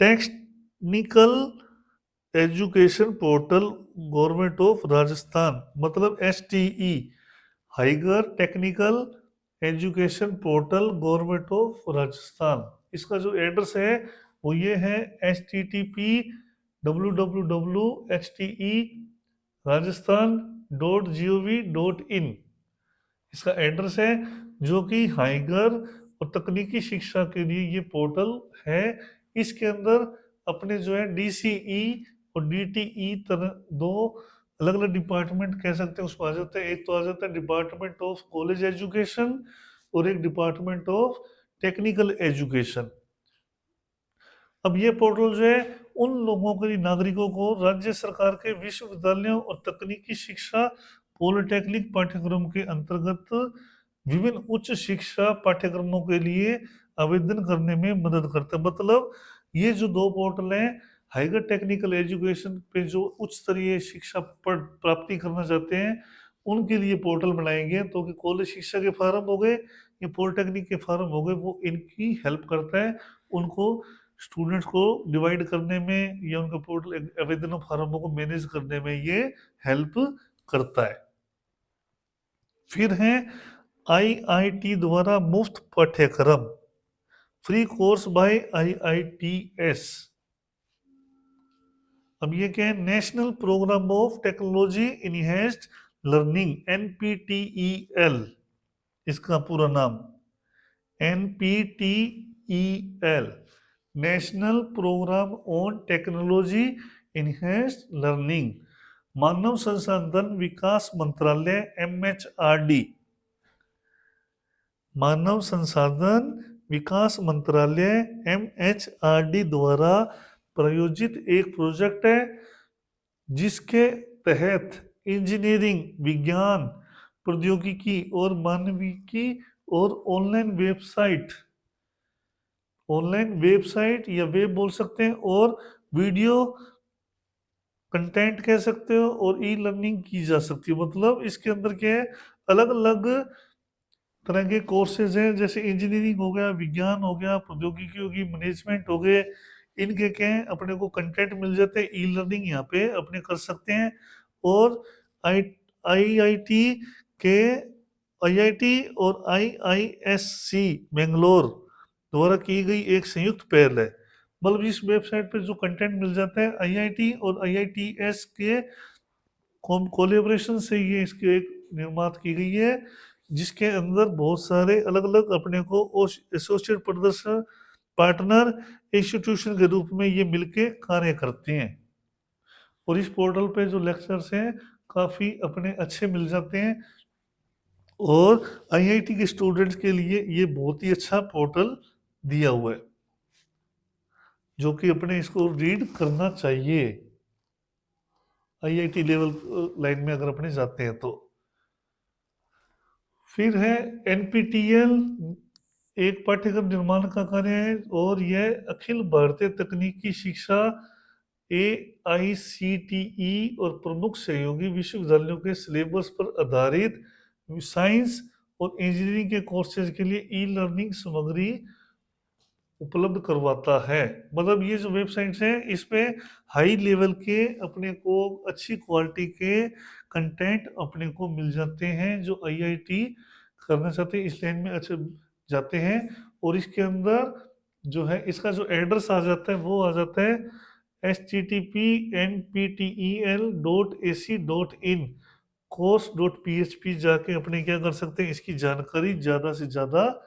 technical education portal government of Rajasthan. मतलब HTE, higher technical education portal government of Rajasthan. इसका जो एड्रेस है वो ये है http://www.hterajaasthan.gov.in। इसका एड्रेस है, जो कि हाइगर और तकनीकी शिक्षा के लिए ये पोर्टल है। इसके अंदर अपने जो है DCE और DTE तरह 2 अलग अलग डिपार्टमेंट कह सकते हैं उसमें आ जाते हैं। एक तो आ जाता है डिपार्टमेंट ऑफ कॉलेज एजुकेशन और एक डिपार्टमेंट ऑफ टेक्निकल एजुकेशन। अब ये पोर्टल जो है उन लोगों के लिए, नागरिकों को राज्य सरकार के विश्वविद्यालयों और तकनीकी शिक्षा पॉलिटेक्निक पाठ्यक्रम के अंतर्गत विभिन्न उच्च शिक्षा पाठ्यक्रमों के लिए आवेदन करने में मदद करता है। मतलब ये जो 2 पोर्टल हैं, हाइगर टेक्निकल एजुकेशन पे जो उच्च स्तरीय शिक्षा पढ़ प्राप्ति करना चाहते हैं उनके लिए पोर्टल बनाए गए, तो कि कॉलेज शिक्षा के फार्म हो गए या पॉलिटेक्निक के फार्म हो गए, वो इनकी हेल्प करता है उनको स्टूडेंट्स को डिवाइड करने में या उनके पोर्टल आवेदनों फार्मों को मैनेज करने में ये हेल्प करता है। फिर है IIT द्वारा मुफ्त पाठ्यक्रम, फ्री कोर्स बाय IITS। अब ये क्या है, national programme of technology enhanced learning, NPTEL इसका पूरा नाम, NPTEL, national programme on technology enhanced learning. मानव संसाधन विकास मंत्रालय MHRD, मानव संसाधन विकास मंत्रालय MHRD द्वारा प्रायोजित एक प्रोजेक्ट है, जिसके तहत इंजीनियरिंग, विज्ञान, प्रौद्योगिकी और मानविकी और ऑनलाइन वेबसाइट या वेब बोल सकते हैं, और वीडियो कंटेंट कह सकते हो, और ई लर्निंग की जा सकती है। मतलब इसके अंदर क्या है, अलग अलग तरह के कोर्सेज हैं, जैसे इंजीनियरिंग हो गया, विज्ञान हो गया, प्रौद्योगिकी होगी, मैनेजमेंट हो गए। इनके क्या है, अपने को कंटेंट मिल जाते हैं, ई लर्निंग यहाँ पे अपने कर सकते हैं। और आईआईटी के आईआईटी और IISc बेंगलोर द्वारा की गई एक संयुक्त पहल है। मतलब इस वेबसाइट पे जो कंटेंट मिल जाता है, IIT और IITS के कोलेब्रेशन से ये इसकी एक निर्माण की गई है, जिसके अंदर बहुत सारे अलग अलग अपने को एसोसिएट प्रदर्शन पार्टनर इंस्टीट्यूशन के रूप में ये मिलके कार्य करते हैं। और इस पोर्टल पे जो लेक्चर्स हैं काफ़ी अपने अच्छे मिल जाते हैं, और आईआईटी के स्टूडेंट्स के लिए ये बहुत ही अच्छा पोर्टल दिया हुआ है, जो कि अपने इसको रीड करना चाहिए आईआईटी लेवल लाइन में अगर अपने जाते हैं तो। फिर है एनपीटीएल, एक पाठ्यक्रम निर्माण का कार्य है और यह अखिल भारतीय तकनीकी शिक्षा AICTE और प्रमुख सहयोगी विश्वविद्यालयों के सिलेबस पर आधारित साइंस और इंजीनियरिंग के कोर्सेज के लिए ई लर्निंग सामग्री उपलब्ध करवाता है। मतलब ये जो वेबसाइट्स हैं इसमें हाई लेवल के अपने को अच्छी क्वालिटी के कंटेंट अपने को मिल जाते हैं जो आईआईटी करना चाहते हैं, इस लाइन में अच्छे जाते हैं। और इसके अंदर जो है इसका जो एड्रेस आ जाता है वो आ जाता है http://nptel.ac.in course.php जाके अपने क्या कर सकते हैं, इसकी जानकारी ज़्यादा से ज़्यादा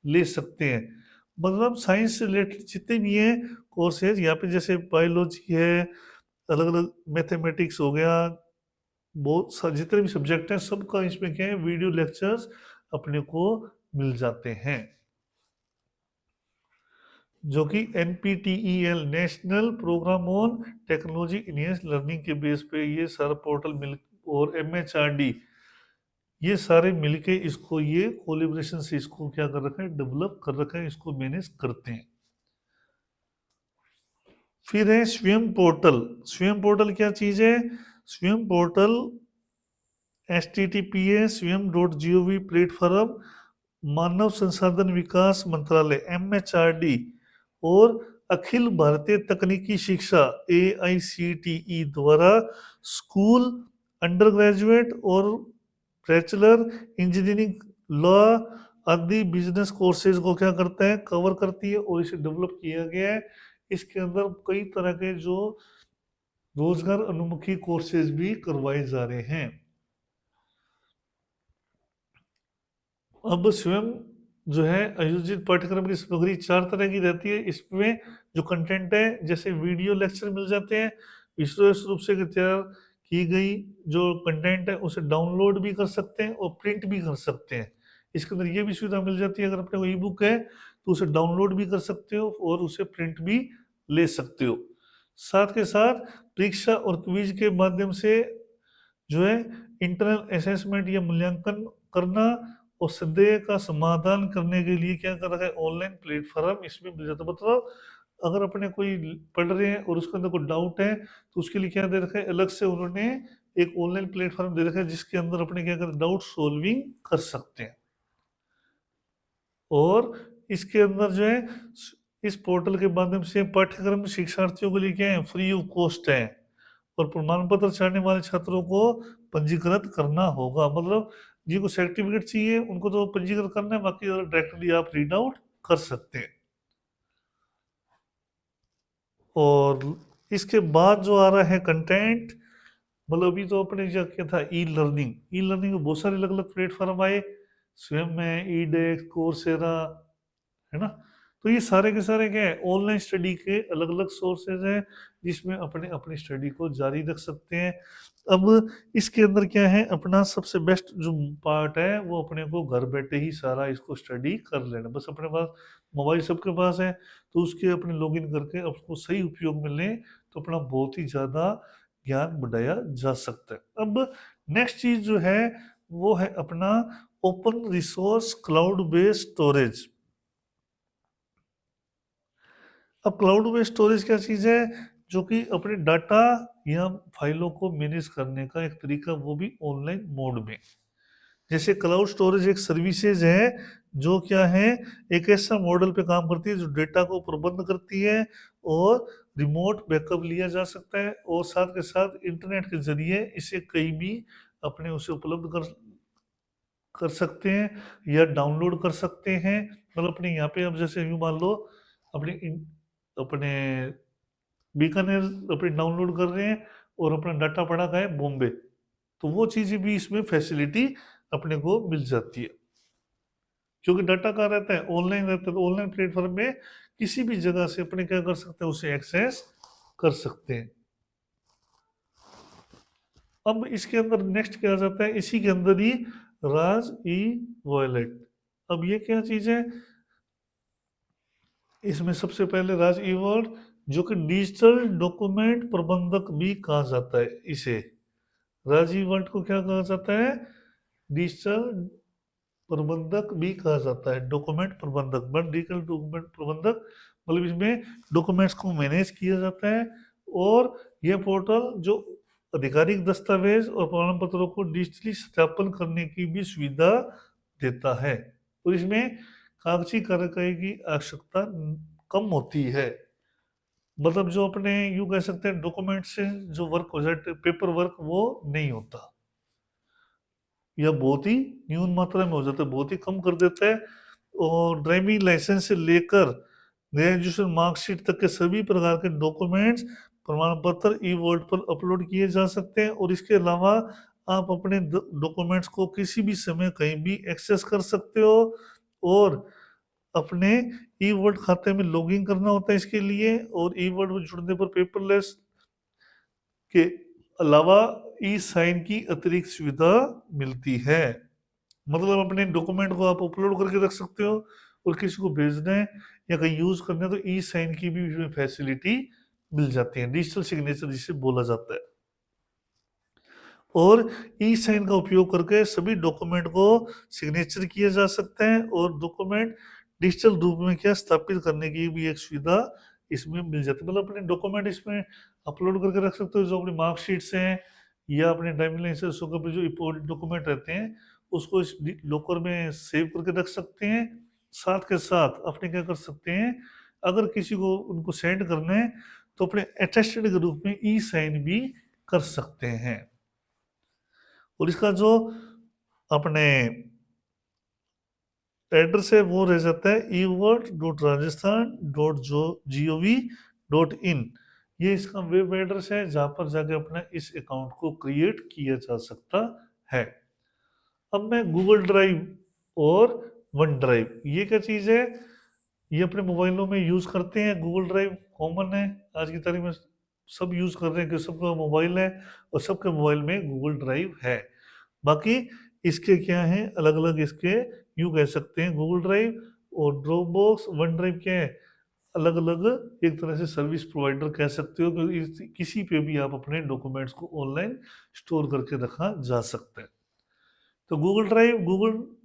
ले सकते हैं। मतलब साइंस से रिलेटेड जितने भी हैं कोर्सेज यहाँ पे, जैसे बायोलॉजी है, अलग अलग मैथमेटिक्स हो गया, बहुत जितने भी सब्जेक्ट हैं सबका इसमें क्या है वीडियो लेक्चर्स अपने को मिल जाते हैं, जो कि NPTEL national programme on technology enhance learning के बेस पे ये सारा पोर्टल मिल, और MHRD ये सारे मिलके इसको ये कोलिब्रेशन से इसको क्या कर रखा है, डेवलप कर रखा है, इसको मैनेज करते हैं। फिर है स्वयं पोर्टल। स्वयं पोर्टल क्या चीज है? स्वयं पोर्टल https://swayam.gov प्लेटफॉर्म मानव संसाधन विकास मंत्रालय MHRD और अखिल भारतीय तकनीकी शिक्षा AICTE द्वारा स्कूल, अंडर ग्रेजुएट और बैचलर इंजीनियरिंग, लॉ आदि बिजनेस कोर्सेज को क्या करता है, कवर करती है और इसे डेवलप किया गया है। इसके अंदर कई तरह के जो रोजगार अनुमुखी कोर्सेज भी करवाए जा रहे हैं। अब स्वयं जो है आयोजित पाठ्यक्रम की सामग्री 4 तरह की रहती है। इसमें जो कंटेंट है, जैसे वीडियो लेक्चर मिल जाते हैं, विशेष रूप से तैयार की गई जो कंटेंट है उसे डाउनलोड भी कर सकते हैं और प्रिंट भी कर सकते हैं। इसके अंदर ये भी सुविधा मिल जाती है, अगर अपने को ई बुक है तो उसे डाउनलोड भी कर सकते हो और उसे प्रिंट भी ले सकते हो। साथ के साथ परीक्षा और क्विज के माध्यम से जो है इंटरनल असेसमेंट या मूल्यांकन करना और संदेह का समाधान करने के लिए क्या कर रखा है, ऑनलाइन प्लेटफॉर्म इसमें मिल जाता है। मतलब अगर अपने कोई पढ़ रहे हैं और उसके अंदर कोई डाउट है तो उसके लिए क्या दे रखा है, अलग से उन्होंने एक ऑनलाइन प्लेटफॉर्म दे रखा है जिसके अंदर अपने क्या कर डाउट सॉल्विंग कर सकते हैं। और इसके अंदर जो है इस पोर्टल के माध्यम से पाठ्यक्रम शिक्षार्थियों के लिए क्या है, फ्री ऑफ कॉस्ट है और प्रमाण पत्र चाहने वाले छात्रों को पंजीकृत करना होगा। मतलब जिनको सर्टिफिकेट चाहिए उनको तो पंजीकृत करना है, बाकी डायरेक्टली आप रीड आउट कर सकते हैं। और इसके बाद जो आ रहा है कंटेंट, मतलब अभी तो अपने जो क्या था ई लर्निंग, ई लर्निंग में बहुत सारे अलग अलग प्लेटफॉर्म आए, स्वयं में ईडेक्स, कोर्सेरा, है ना। तो ये सारे के सारे क्या है, ऑनलाइन स्टडी के अलग अलग सोर्सेज हैं जिसमें अपने अपनी स्टडी को जारी रख सकते हैं। अब इसके अंदर क्या है, अपना सबसे बेस्ट जो पार्ट है वो अपने को घर बैठे ही सारा इसको स्टडी कर लेना। बस अपने पास मोबाइल सबके पास है तो उसके अपने लॉगिन करके उसको सही उपयोग में लें तो अपना बहुत ही ज़्यादा ज्ञान बढ़ाया जा सकता है। अब नेक्स्ट चीज़ जो है वो है अपना open resource cloud based storage. अब क्लाउड बेस्ड स्टोरेज क्या चीज़ है, जो कि अपने डाटा या फाइलों को मैनेज करने का एक तरीका, वो भी ऑनलाइन मोड में। जैसे क्लाउड स्टोरेज एक सर्विसेज है जो क्या है, एक ऐसा मॉडल पे काम करती है जो डेटा को प्रबंध करती है और रिमोट बैकअप लिया जा सकता है और साथ के साथ इंटरनेट के जरिए इसे कहीं भी अपने उसे उपलब्ध कर कर सकते हैं या डाउनलोड कर सकते हैं। मतलब अपने यहाँ पे अब जैसे यूँ मान लो अपने अपने बीकानेर अपने डाउनलोड कर रहे हैं और अपना डाटा पड़ा का है बॉम्बे, तो वो चीज़ें भी इसमें फैसिलिटी अपने को मिल जाती है, क्योंकि डाटा कहाँ रहता है, ऑनलाइन रहता है। तो ऑनलाइन प्लेटफॉर्म में किसी भी जगह से अपने क्या कर सकते हैं, उसे एक्सेस कर सकते हैं। अब इसके अंदर नेक्स्ट क्या आ जाता है, इसी के अंदर ही राज ई वॉलेट। अब ये क्या चीज़ है? इसमें सबसे पहले राज ई वॉलेट, जो कि डिजिटल डॉक्यूमेंट प्रबंधक भी कहा जाता है इसे। राज ई वॉलेट को क्या कहा जाता है? डिजिटल प्रबंधक भी कहा जाता है, डॉक्यूमेंट प्रबंधक। बट डिजिटल डॉक्यूमेंट प्रबंधक मतलब इसमें डॉक्यूमेंट्स को मैनेज किया जाता है, और यह पोर्टल जो आधिकारिक दस्तावेज और प्रमाण पत्रों को डिजिटली सत्यापन करने की भी सुविधा देता है। और इसमें कागजी कार्यवाही की आवश्यकता कम होती है। मतलब जो अपने यूं कह सकते हैं डॉक्यूमेंट से जो वर्क हो जाए, पेपर वर्क, वो नहीं होता, या बहुत ही न्यून मात्रा में हो जाता है, बहुत ही कम कर देता है। और ड्राइविंग लाइसेंस से लेकर ग्रेजुएशन मार्कशीट तक के सभी प्रकार के डॉक्यूमेंट्स, प्रमाण पत्र ई वॉलेट पर अपलोड किए जा सकते हैं। और इसके अलावा आप अपने डॉक्यूमेंट्स को किसी भी समय कहीं भी एक्सेस कर सकते हो, और अपने ई वॉलेट खाते में लॉगिन करना होता है इसके लिए। और ई वॉलेट में जुड़ने पर पेपरलेस के अलावा ई साइन की अतिरिक्त सुविधा मिलती है। मतलब अपने डॉक्यूमेंट को आप अपलोड करके रख सकते हो, और किसी को भेजना है या कहीं यूज करना है तो ई साइन की भी इसमें फैसिलिटी मिल जाती है, डिजिटल सिग्नेचर जिसे बोला जाता है। और ई साइन का उपयोग करके सभी डॉक्यूमेंट को सिग्नेचर किया जा सकता है, और डॉक्यूमेंट डिजिटल रूप में क्या स्थापित करने की भी एक सुविधा इसमें मिल जाती है। मतलब अपने डॉक्यूमेंट इसमें अपलोड करके रख सकते हो, जो अपनी मार्कशीट्स हैं या अपने ड्राइविंग लाइसेंस पे जो इम्पोर्टेंट डॉक्यूमेंट रहते हैं उसको इस लॉकर में सेव करके रख सकते हैं। साथ के साथ अपने क्या कर सकते हैं, अगर किसी को उनको सेंड करना है तो अपने अटेस्टेड के रूप में ई साइन भी कर सकते हैं। और इसका जो अपने एड्रेस है वो रह जाता है eworld.rajasthan.gov.in। ये इसका वेब एड्रेस है जहाँ पर जाके अपना इस अकाउंट को क्रिएट किया जा सकता है। अब मैं गूगल ड्राइव और वन ड्राइव, ये क्या चीज़ है? ये अपने मोबाइलों में यूज़ करते हैं। गूगल ड्राइव कॉमन है आज की तारीख में, सब यूज़ कर रहे हैं कि सबका मोबाइल है और सबके मोबाइल में गूगल ड्राइव है। बाकी इसके क्या हैं, अलग अलग इसके यूँ कह सकते हैं गूगल ड्राइव और ड्रॉप बॉक्स, वन ड्राइव क्या है, अलग अलग एक तरह से सर्विस प्रोवाइडर कह सकते हो, क्योंकि किसी पे भी आप अपने डॉक्यूमेंट्स को ऑनलाइन स्टोर करके रखा जा सकता है। तो गूगल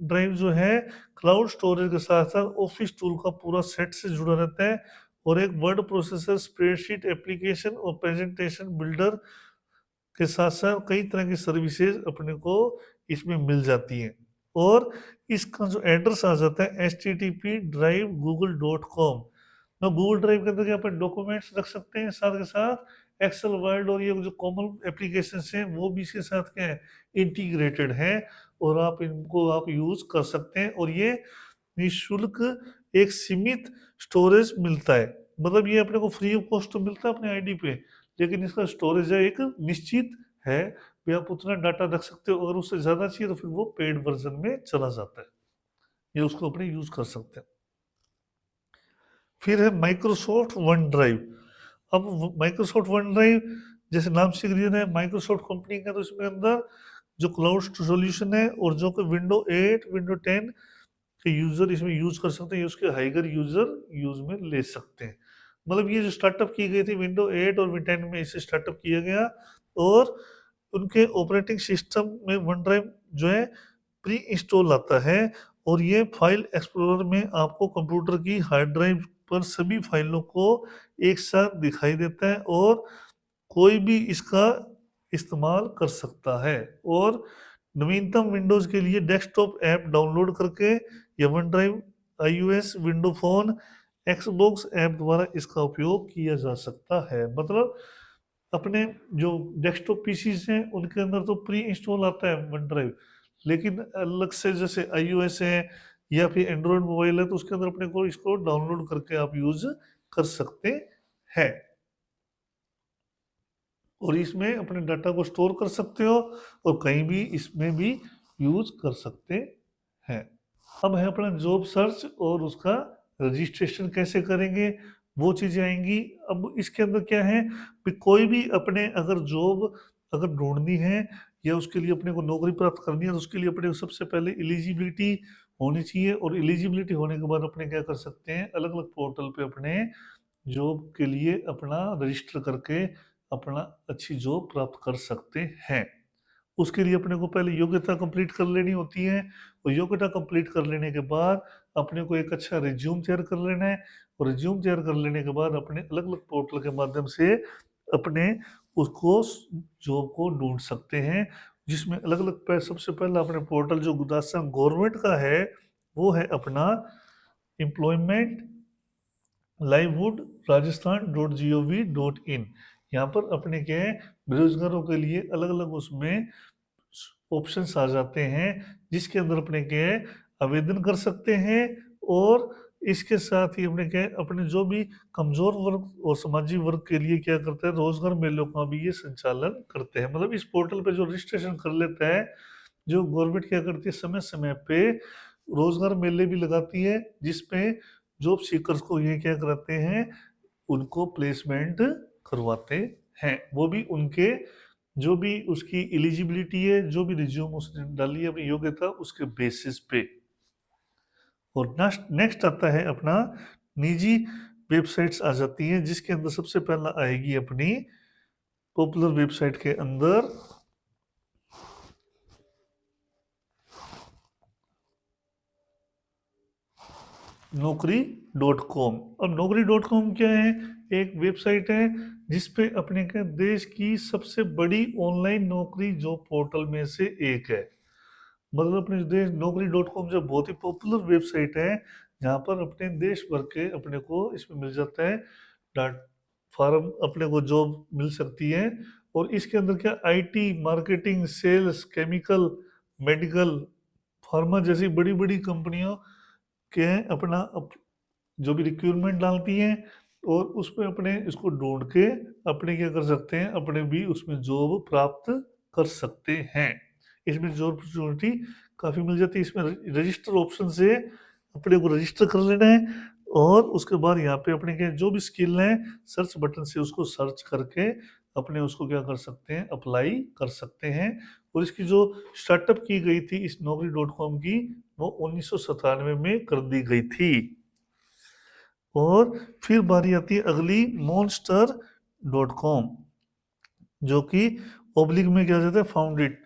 ड्राइव जो है क्लाउड स्टोरेज के साथ साथ ऑफिस टूल का पूरा सेट से जुड़ा रहता है, और एक वर्ड प्रोसेसर, स्प्रेडशीट एप्लीकेशन और प्रेजेंटेशन बिल्डर के साथ साथ कई तरह की सर्विसेज अपने को इसमें मिल जाती हैं। और इसका जो एड्रेस आ जाता है http://drive.google.com। तो गूगल ड्राइव के अंदर अपन डॉक्यूमेंट्स रख सकते हैं, साथ के साथ एक्सेल, वर्ड और ये जो कॉमन एप्लीकेशन हैं वो भी इसके साथ क्या है, इंटीग्रेटेड है, और आप इनको आप यूज कर सकते हैं। और ये निःशुल्क एक सीमित स्टोरेज मिलता है, मतलब ये अपने को फ्री ऑफ कॉस्ट तो मिलता है अपने आईडी पे, लेकिन इसका स्टोरेज है एक निश्चित है भी, आप उतना डाटा रख सकते हो। अगर उससे ज़्यादा चाहिए तो फिर वो पेड वर्जन में चला जाता है, ये उसको अपने यूज कर सकते हैं। फिर है माइक्रोसॉफ्ट वन ड्राइव। अब माइक्रोसॉफ्ट वन ड्राइव जैसे नाम से क्लियर है, माइक्रोसॉफ्ट कंपनी का, तो इसमें अंदर जो क्लाउड सॉल्यूशन है और जो कि विंडो 8 विंडो 10 के यूजर इसमें यूज कर सकते हैं, उसके हाइगर यूजर यूज में ले सकते हैं। मतलब ये जो स्टार्टअप की गई थी विंडो 8 और विंडो 10 में इसे स्टार्टअप किया गया, और उनके ऑपरेटिंग सिस्टम में वन ड्राइव जो है प्री इंस्टॉल आता है, और ये फाइल एक्सप्लोरर में आपको कंप्यूटर की हार्ड ड्राइव पर सभी फाइलों को एक साथ दिखाई देता है, और कोई भी इसका इस्तेमाल कर सकता है। और नवीनतम विंडोज के लिए डेस्कटॉप ऐप डाउनलोड करके या one drive iOS, window phone, Xbox app द्वारा इसका उपयोग किया जा सकता है। मतलब अपने जो डेस्कटॉप पीसीज हैं उनके अंदर तो प्री इंस्टॉल आता है वन ड्राइव, लेकिन अलग से जैसे आईओएस है या फिर एंड्रॉयड मोबाइल है तो उसके अंदर अपने को इसको डाउनलोड करके आप यूज कर सकते हैं, और इसमें अपने डाटा को स्टोर कर सकते हो और कहीं भी इसमें भी यूज कर सकते हैं। अब है अपना जॉब सर्च और उसका रजिस्ट्रेशन कैसे करेंगे, वो चीज़ें आएंगी। अब इसके अंदर क्या है कि कोई भी अपने अगर जॉब अगर ढूंढनी है या उसके लिए अपने को नौकरी प्राप्त करनी है तो उसके लिए अपने को सबसे पहले एलिजिबिलिटी होनी चाहिए, और एलिजिबिलिटी होने के बाद अपने क्या कर सकते हैं, अलग अलग पोर्टल पे अपने जॉब के लिए अपना रजिस्टर करके अपना अच्छी जॉब प्राप्त कर सकते हैं। उसके लिए अपने को पहले योग्यता कंप्लीट कर लेनी होती है, और योग्यता कंप्लीट कर लेने के बाद अपने को एक अच्छा रिज्यूम तैयार कर लेना है, और रिज्यूम तैयार कर लेने के बाद अपने अलग अलग पोर्टल के माध्यम से अपने उसको जॉब को ढूंढ सकते हैं, जिसमें अलग अलग सबसे पहला अपने पोर्टल जो गुरदासपुर गवर्नमेंट का है वो है अपना एम्प्लॉयमेंट लाइववुड राजस्थान .gov.in। यहाँ पर अपने क्या है, बेरोजगारों के लिए अलग अलग उसमें ऑप्शंस आ जाते हैं, जिसके अंदर अपने क्या है आवेदन कर सकते हैं, और इसके साथ ही अपने क्या है अपने जो भी कमजोर वर्ग और सामाजिक वर्ग के लिए क्या करते हैं, रोजगार मेलों का भी ये संचालन करते हैं। मतलब इस पोर्टल पे जो रजिस्ट्रेशन कर लेता है, जो गवर्नमेंट क्या करती है समय समय पे रोजगार मेले भी लगाती है, जिसमें जॉब सीकर्स को ये क्या कराते हैं, उनको प्लेसमेंट करवाते हैं, वो भी उनके जो भी उसकी एलिजिबिलिटी है, जो भी रिज्यूम उसने डाली है अपनी योग्यता उसके बेसिस पे। और नेक्स्ट नेक्स्ट आता है अपना निजी वेबसाइट्स आ जाती हैं, जिसके अंदर सबसे पहला आएगी अपनी पॉपुलर वेबसाइट के अंदर नौकरी.com। अब नौकरी.com क्या है, एक वेबसाइट है जिसपे अपने के देश की सबसे बड़ी ऑनलाइन नौकरी जॉब पोर्टल में से एक है। मतलब अपने देश नौकरी.com जो बहुत ही पॉपुलर वेबसाइट है, जहाँ पर अपने देश भर के अपने को इसमें मिल जाता है डाट फार्म, अपने को जॉब मिल सकती है। और इसके अंदर क्या IT, marketing, sales, chemical, medical, pharma जैसी बड़ी बड़ी कंपनियों के अपना जो भी रिक्रूटमेंट डालती हैं, और उसमें अपने इसको ढूंढ के अपने क्या कर सकते हैं, अपने भी उसमें जॉब प्राप्त कर सकते हैं। इसमें जॉब अपॉर्चुनिटी काफ़ी मिल जाती है। इसमें रजिस्टर ऑप्शन से अपने को रजिस्टर कर लेना है, और उसके बाद यहाँ पे अपने के जो भी स्किल हैं सर्च बटन से उसको सर्च करके अपने उसको क्या कर सकते हैं, अप्लाई कर सकते हैं। और इसकी जो स्टार्टअप की गई थी इस नौकरी.com की, वो 1997 में कर दी गई थी। और फिर बारी आती है अगली monster.com, जो कि ओब्लिक में क्या जाता है, फाउंडेड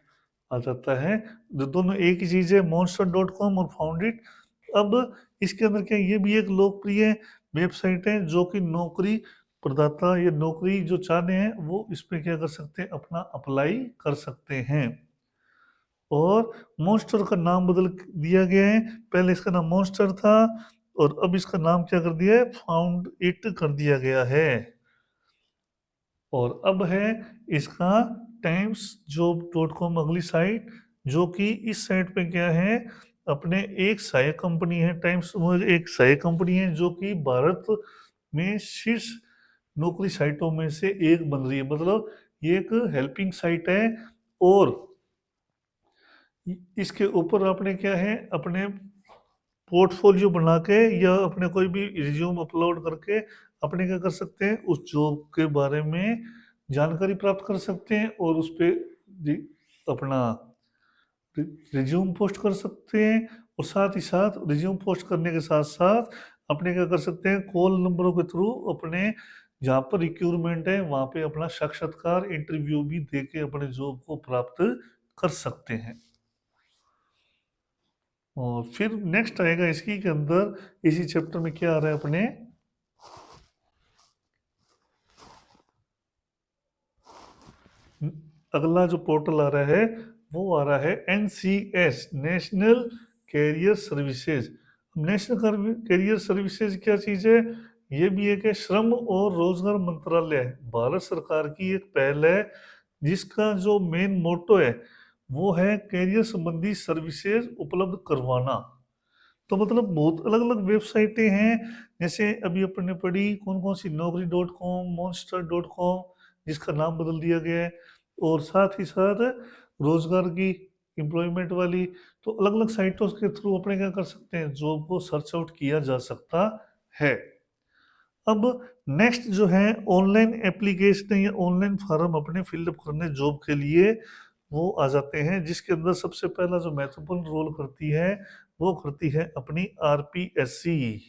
आ जाता है। दोनों एक ही चीज़ है, monster.com और फाउंडेड। अब इसके अंदर क्या ये भी एक लोकप्रिय वेबसाइट है, जो कि नौकरी प्रदाता या नौकरी जो चाहते हैं वो इस पे क्या कर सकते हैं, अपना अप्लाई कर सकते हैं। और मॉन्स्टर का नाम बदल दिया गया है, पहले इसका नाम मॉन्स्टर था और अब इसका नाम क्या कर दिया है, फाउंड इट कर दिया गया है। और अब है इसका टाइम्स जॉब.com अगली साइट, जो कि इस साइट पे क्या है, अपने एक सहायक कंपनी है। टाइम्स एक सहायक कंपनी है जो कि भारत में शीर्ष नौकरी साइटों में से एक बन रही है। मतलब ये एक हेल्पिंग साइट है, और इसके ऊपर आपने क्या है, अपने पोर्टफोलियो बना के या अपने कोई भी रिज्यूम अपलोड करके अपने क्या कर सकते हैं, उस जॉब के बारे में जानकारी प्राप्त कर सकते हैं, और उस पर अपना रिज्यूम पोस्ट कर सकते हैं। और साथ ही साथ रिज्यूम पोस्ट करने के साथ साथ अपने क्या कर सकते हैं, कॉल नंबरों के थ्रू अपने जहाँ पर रिक्रूटमेंट है वहाँ पे अपना साक्षात्कार इंटरव्यू भी दे के अपने जॉब को प्राप्त कर सकते हैं। और फिर नेक्स्ट आएगा इसी के अंदर, इसी चैप्टर में क्या आ रहा है अपने, अगला जो पोर्टल आ रहा है वो आ रहा है NCS, national career services. National career services क्या चीज़ है, ये भी एक है श्रम और रोजगार मंत्रालय, भारत सरकार की एक पहल है, जिसका जो मेन मोटो है वो है कैरियर संबंधी सर्विसेज उपलब्ध करवाना। तो मतलब बहुत अलग अलग वेबसाइटें हैं, जैसे अभी अपन ने पढ़ी कौन कौन सी, नौकरी.com, monster.com जिसका नाम बदल दिया गया है, और साथ ही साथ रोजगार की एम्प्लॉयमेंट वाली। तो अलग अलग साइटों के थ्रू अपने क्या कर सकते हैं, जॉब को सर्च आउट किया जा सकता है। अब नेक्स्ट जो है ऑनलाइन एप्लीकेशन या ऑनलाइन फॉर्म अपने फिलअप करने जॉब के लिए वो आ जाते हैं, जिसके अंदर सबसे पहला जो महत्वपूर्ण रोल करती है वो करती है अपनी आरपीएससी,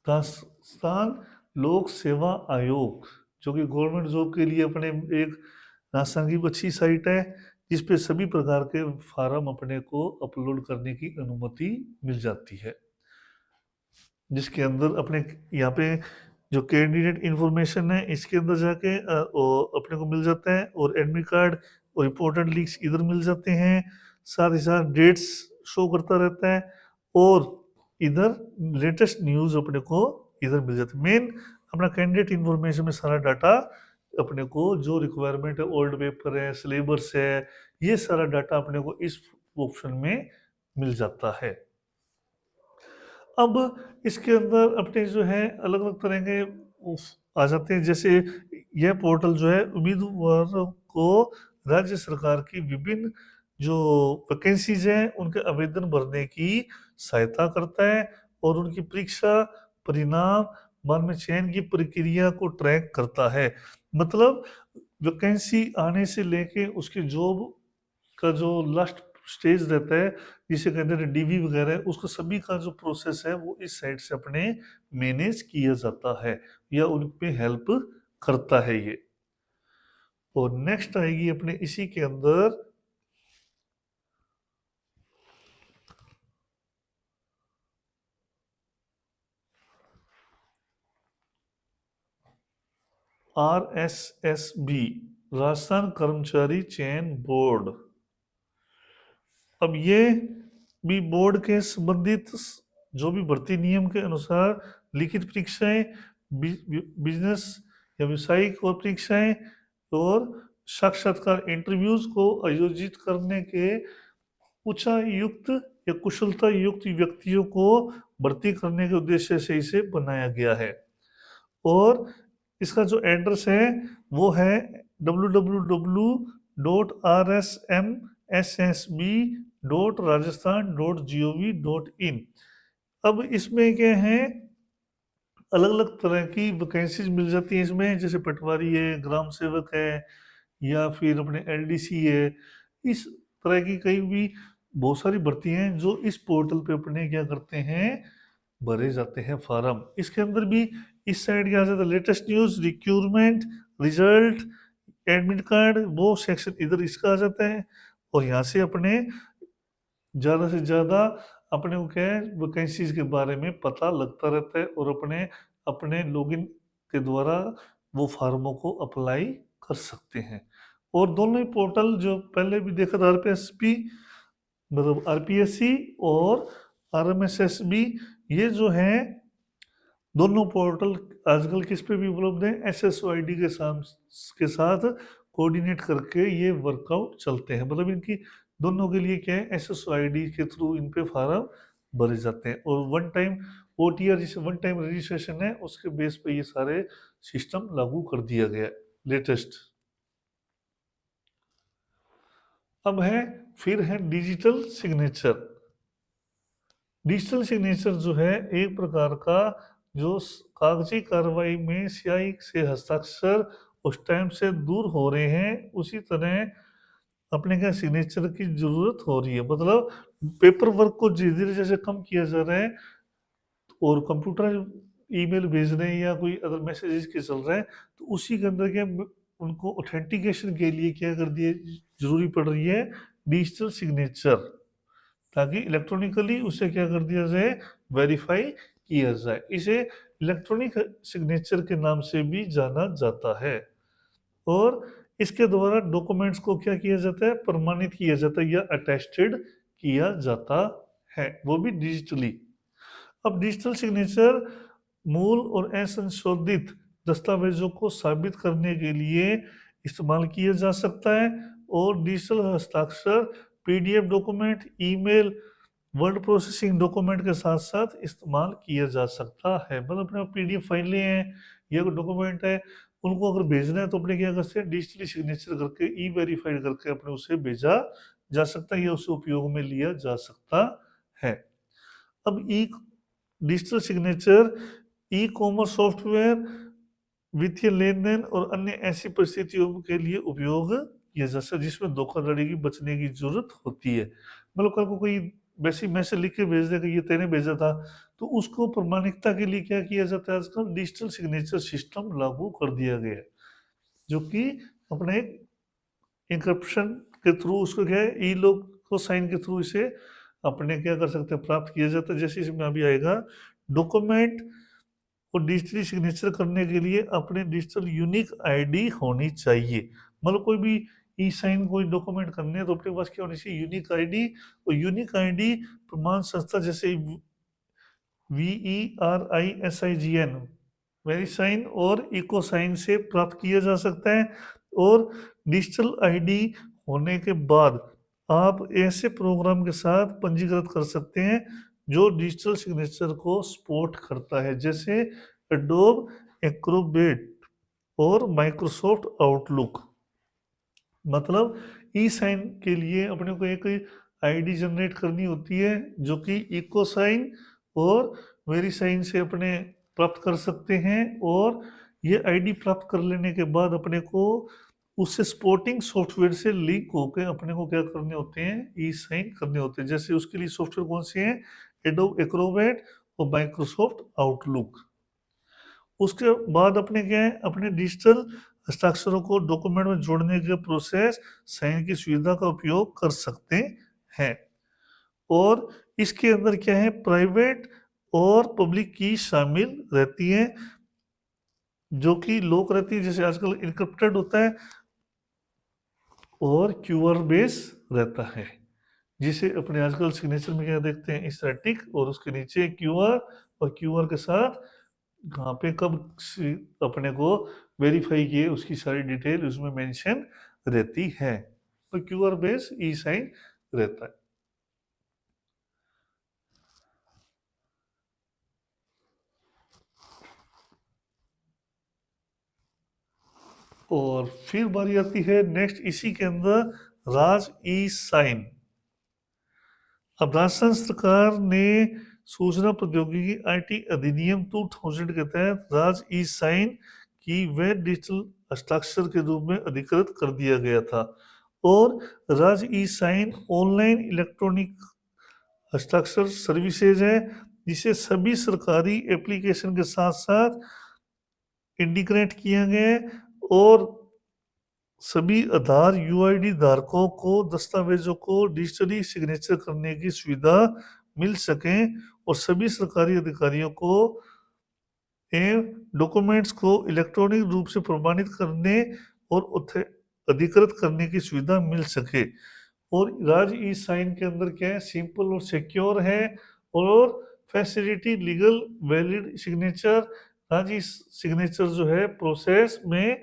राजस्थान लोक सेवा आयोग, जो कि गवर्नमेंट जॉब के लिए अपने एक राजस्थान की अच्छी साइट है, जिस पे सभी प्रकार के फार्म अपने को अपलोड करने की अनुमति मिल जाती है, जिसके अंदर अपने यहाँ पे जो कैंडिडेट इंफॉर्मेशन है इसके अंदर जाके अपने को मिल जाता है, और एडमिट कार्ड और इम्पोर्टेंट लिंक्स इधर मिल जाते हैं, साथ ही साथ डेट्स शो करता रहता है, और इधर लेटेस्ट न्यूज़ अपने को इधर मिल जाती है। मेन अपना कैंडिडेट इंफॉर्मेशन में सारा डाटा अपने को जो रिक्वायरमेंट है, ओल्ड पेपर है, सिलेबस है, ये सारा डाटा अपने को इस ऑप्शन में मिल जाता है। अब इसके अंदर अपने जो है अलग अलग तरह के आ जाते हैं, जैसे यह पोर्टल जो है उम्मीदवारों को राज्य सरकार की विभिन्न जो वैकेंसीज हैं उनके आवेदन भरने की सहायता करता है, और उनकी परीक्षा परिणाम बाद में चयन की प्रक्रिया को ट्रैक करता है। मतलब वैकेंसी आने से लेके उसकी जॉब का जो लास्ट स्टेज रहता है, जिसे कहते हैं डीवी वगैरह, उसका सभी का जो प्रोसेस है वो इस साइड से अपने मैनेज किया जाता है या उन पे हेल्प करता है ये। और नेक्स्ट आएगी अपने इसी के अंदर RSSB, राजस्थान कर्मचारी चयन बोर्ड। अब ये भी बोर्ड के संबंधित जो भी भर्ती नियम के अनुसार लिखित परीक्षाएं, बिजनेस या व्यावसायिक और परीक्षाएं और साक्षात्कार इंटरव्यूज को आयोजित करने के उच्चायुक्त या कुशलता युक्त व्यक्तियों को भर्ती करने के उद्देश्य से इसे बनाया गया है। और इसका जो एड्रेस है वो है www.rsmssb.rajasthan.gov.in। अब इसमें क्या है, अलग अलग तरह की वैकेंसीज मिल जाती हैं इसमें, जैसे पटवारी है, ग्राम सेवक है, या फिर अपने एलडीसी है। इस तरह की कई भी बहुत सारी भर्ती हैं जो इस पोर्टल पे अपने क्या करते हैं, भरे जाते हैं फार्म। इसके अंदर भी इस साइड क्या आ जाता है, latest news, recruitment, result, admit card, वो सेक्शन इधर इसका आ जाता है, और यहाँ से अपने ज़्यादा से ज़्यादा अपने को क्या है वैकेंसीज के बारे में पता लगता रहता है, और अपने अपने लॉगिन के द्वारा वो फार्मों को अप्लाई कर सकते हैं। और दोनों ही पोर्टल जो पहले भी देखा था, आरपीएसपी मतलब आरपीएससी और आरएमएसएसबी, ये जो है दोनों पोर्टल आजकल किस पे भी उपलब्ध है, एसएसओआईडी के साथ कोऑर्डिनेट करके ये वर्कआउट चलते हैं। मतलब इनकी दोनों के लिए क्या है, एसएसओआईडी के थ्रू इन पे फार्म भरे जाते हैं, और वन टाइम ओटीआर जिसे वन टाइम रजिस्ट्रेशन है उसके बेस पे ये सारे सिस्टम लागू कर दिया गया लेटेस्ट। अब है फिर है डिजिटल सिग्नेचर। डिजिटल सिग्नेचर जो है एक प्रकार का जो कागजी कार्रवाई में स्याही से हस्ताक्षर उस टाइम से दूर हो रहे हैं, उसी तरह अपने क्या सिग्नेचर की जरूरत हो रही है। मतलब पेपर वर्क को धीरे धीरे जैसे कम किया जा रहा है, और कंप्यूटर ईमेल भेज रहे हैं या कोई अदर मैसेजेस के चल रहा है, तो उसी के अंदर क्या उनको ऑथेंटिकेशन के लिए क्या कर दिया, जरूरी पड़ रही है डिजिटल सिग्नेचर, ताकि इलेक्ट्रॉनिकली उसे क्या कर दिया जाए, वेरीफाई किया जाए। इसे इलेक्ट्रॉनिक सिग्नेचर के नाम से भी जाना जाता है, और इसके द्वारा डॉक्यूमेंट्स को क्या किया जाता है, प्रमाणित किया जाता है या अटेस्टेड किया जाता है, वो भी डिजिटली। अब डिजिटल सिग्नेचर मूल और असंशोधित दस्तावेजों को साबित करने के लिए इस्तेमाल किया जा सकता है, और डिजिटल हस्ताक्षर PDF document, email, word processing document के साथ साथ इस्तेमाल किया जा सकता है। मतलब अपने पीडीएफ फाइलें हैं या कोई डॉक्यूमेंट है, उनको अगर भेजना है तो अपने क्या कर सकते हैं, डिजिटली सिग्नेचर करके ई वेरीफाइड करके अपने उसे भेजा जा सकता है या उसे उपयोग में लिया जा सकता है। अब e digital signature e commerce software वित्तीय लेन-देन और अन्य ऐसी परिस्थितियों के लिए उपयोग किया जा सकता है जिसमें धोखाधड़ी की बचने की ज़रूरत होती है। मतलब कल को कोई वैसे ही मैसेज लिख के भेज देगा ये तेने भेजा था, तो उसको प्रामाणिकता के लिए क्या किया जाता है आजकल डिजिटल सिग्नेचर सिस्टम लागू कर दिया गया है, जो कि अपने एन्क्रिप्शन के थ्रू उसको क्या है ई-लॉग को साइन के थ्रू इसे अपने क्या कर सकते हैं प्राप्त किया जाता है। जैसे इसमें अभी आएगा डॉक्यूमेंट को डिजिटली सिग्नेचर करने के लिए अपने डिजिटल यूनिक आईडी होनी चाहिए। मतलब कोई भी ई साइन कोई डॉक्यूमेंट करने हैं तो अपने पास क्या होनी चाहिए यूनिक आईडी। और यूनिक आईडी प्रमाण संस्था जैसे VERISIGN वेरीसाइन और इकोसाइन से प्राप्त किया जा सकता है। और डिजिटल आईडी होने के बाद आप ऐसे प्रोग्राम के साथ पंजीकृत कर सकते हैं जो डिजिटल सिग्नेचर को सपोर्ट करता है, जैसे एडोब एक्रोबेट और माइक्रोसॉफ्ट आउटलुक। मतलब ई साइन के लिए अपने को एक आईडी जनरेट करनी होती है जो कि इको साइन और वेरीसाइन से अपने प्राप्त कर सकते हैं। और ये आईडी प्राप्त कर लेने के बाद अपने को उससे सपोर्टिंग सॉफ्टवेयर से लिंक होकर अपने को क्या करने होते हैं ई साइन करने होते हैं। जैसे उसके लिए सॉफ्टवेयर कौन से हैं एडोब एक्रोबैट और माइक्रोसॉफ्ट आउटलुक। उसके बाद अपने क्या है अपने डिजिटल हस्ताक्षरों को डॉक्यूमेंट में जोड़ने के प्रोसेस साइन की सुविधा का उपयोग कर सकते हैं। और इसके अंदर क्या है प्राइवेट और पब्लिक की शामिल रहती है, जो कि लॉक रहती है जैसे आजकल इनक्रिप्टेड होता है और क्यूआर बेस रहता है, जिसे अपने आजकल सिग्नेचर में क्या देखते हैं स्टैटिक और उसके नीचे क्यूआर और क्यूआर के साथ कहाँ पे कब अपने को वेरीफाई किए उसकी सारी डिटेल उसमें मेंशन रहती है। तो क्यूआर बेस ई साइन रहता है। और फिर बारी आती है नेक्स्ट इसी के अंदर राज ई साइन। अब राजस्थान सरकार ने सूचना प्रौद्योगिकी आईटी अधिनियम 2000 के तहत राज ई साइन की वैध डिजिटल हस्ताक्षर के रूप में अधिकृत कर दिया गया था। और राज ई साइन ऑनलाइन इलेक्ट्रॉनिक हस्ताक्षर सर्विसेज है जिसे सभी सरकारी एप्लीकेशन के साथ साथ इंटीग्रेट किया गया है। और सभी आधार यूआईडी धारकों को दस्तावेजों को डिजिटली सिग्नेचर करने की सुविधा मिल सके और सभी सरकारी अधिकारियों को डॉक्यूमेंट्स को इलेक्ट्रॉनिक रूप से प्रमाणित करने और अधिकृत करने की सुविधा मिल सके। और राज ई साइन के अंदर क्या है सिंपल और सिक्योर है और फैसिलिटी लीगल वैलिड सिग्नेचर। राज ई सिग्नेचर जो है प्रोसेस में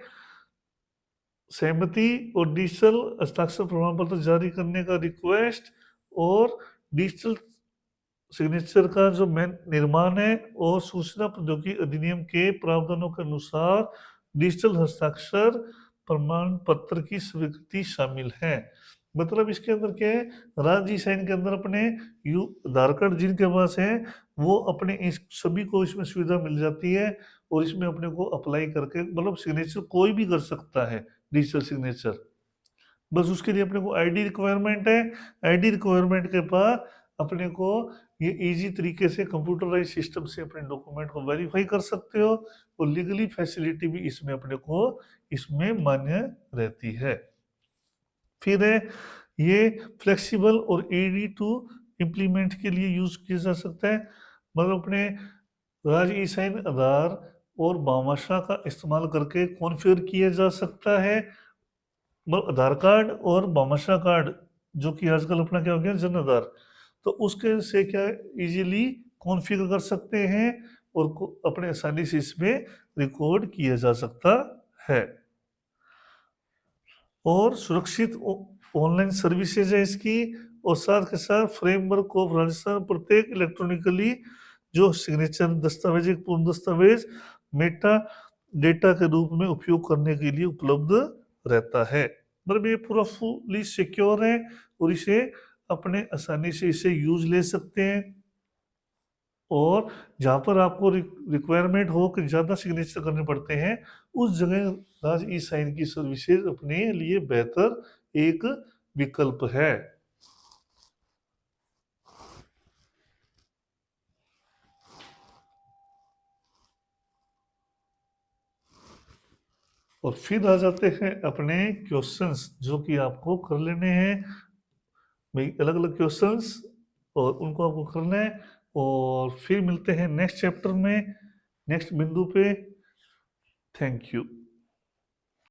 सहमति और डिजिटल हस्ताक्षर प्रमाण पत्र जारी करने का रिक्वेस्ट और डिजिटल सिग्नेचर का जो निर्माण है और सूचना प्रौद्योगिकी अधिनियम के प्रावधानों के अनुसार डिजिटल हस्ताक्षर प्रमाण पत्र की स्वीकृति शामिल है। मतलब इसके अंदर क्या है राज ई साइन के अंदर अपने यू आधार कार्ड जिनके पास है वो अपने इस सभी को इसमें सुविधा मिल जाती है और इसमें अपने को अप्लाई करके मतलब सिग्नेचर कोई भी कर सकता है डिजिटल सिग्नेचर। बस उसके लिए अपने को आईडी रिक्वायरमेंट है। आईडी रिक्वायरमेंट के बाद अपने को ये इजी तरीके से कंप्यूटराइज सिस्टम से अपने डॉक्यूमेंट को वेरीफाई कर सकते हो और लीगली फैसिलिटी भी इसमें अपने को इसमें मान्य रहती है। फिर है ये फ्लेक्सिबल और ईडी टू इम्प्लीमेंट के लिए यूज किया जा सकता है। मतलब अपने राज ई साइन आधार और भामाशाह का इस्तेमाल करके कॉन्फ़िगर किया जा सकता है। मतलब आधार कार्ड और भामाशाह कार्ड जो कि आजकल अपना क्या हो गया जन आधार, तो उसके से क्या इजीली कॉन्फ़िगर कर सकते हैं और अपने आसानी से इसमें रिकॉर्ड किया जा सकता है। और सुरक्षित ऑनलाइन सर्विसेज है इसकी और साथ के साथ फ्रेमवर्क ऑफ राजस्थान प्रत्येक इलेक्ट्रॉनिकली जो सिग्नेचर दस्तावेज एक पूर्ण दस्तावेज मेटा डेटा के रूप में उपयोग करने के लिए उपलब्ध रहता है। मतलब ये पूरा फुली सिक्योर है और इसे अपने आसानी से इसे यूज ले सकते हैं। और जहाँ पर आपको रिक्वायरमेंट हो कि ज़्यादा सिग्नेचर करने पड़ते हैं, उस जगह राज ई साइन की सर्विसेज अपने लिए बेहतर एक विकल्प है। और फिर आ जाते हैं अपने क्वेश्चंस जो कि आपको कर लेने हैं, भाई अलग अलग क्वेश्चंस, और उनको आपको करना है। और फिर मिलते हैं नेक्स्ट चैप्टर में, नेक्स्ट बिंदु पे। Thank you.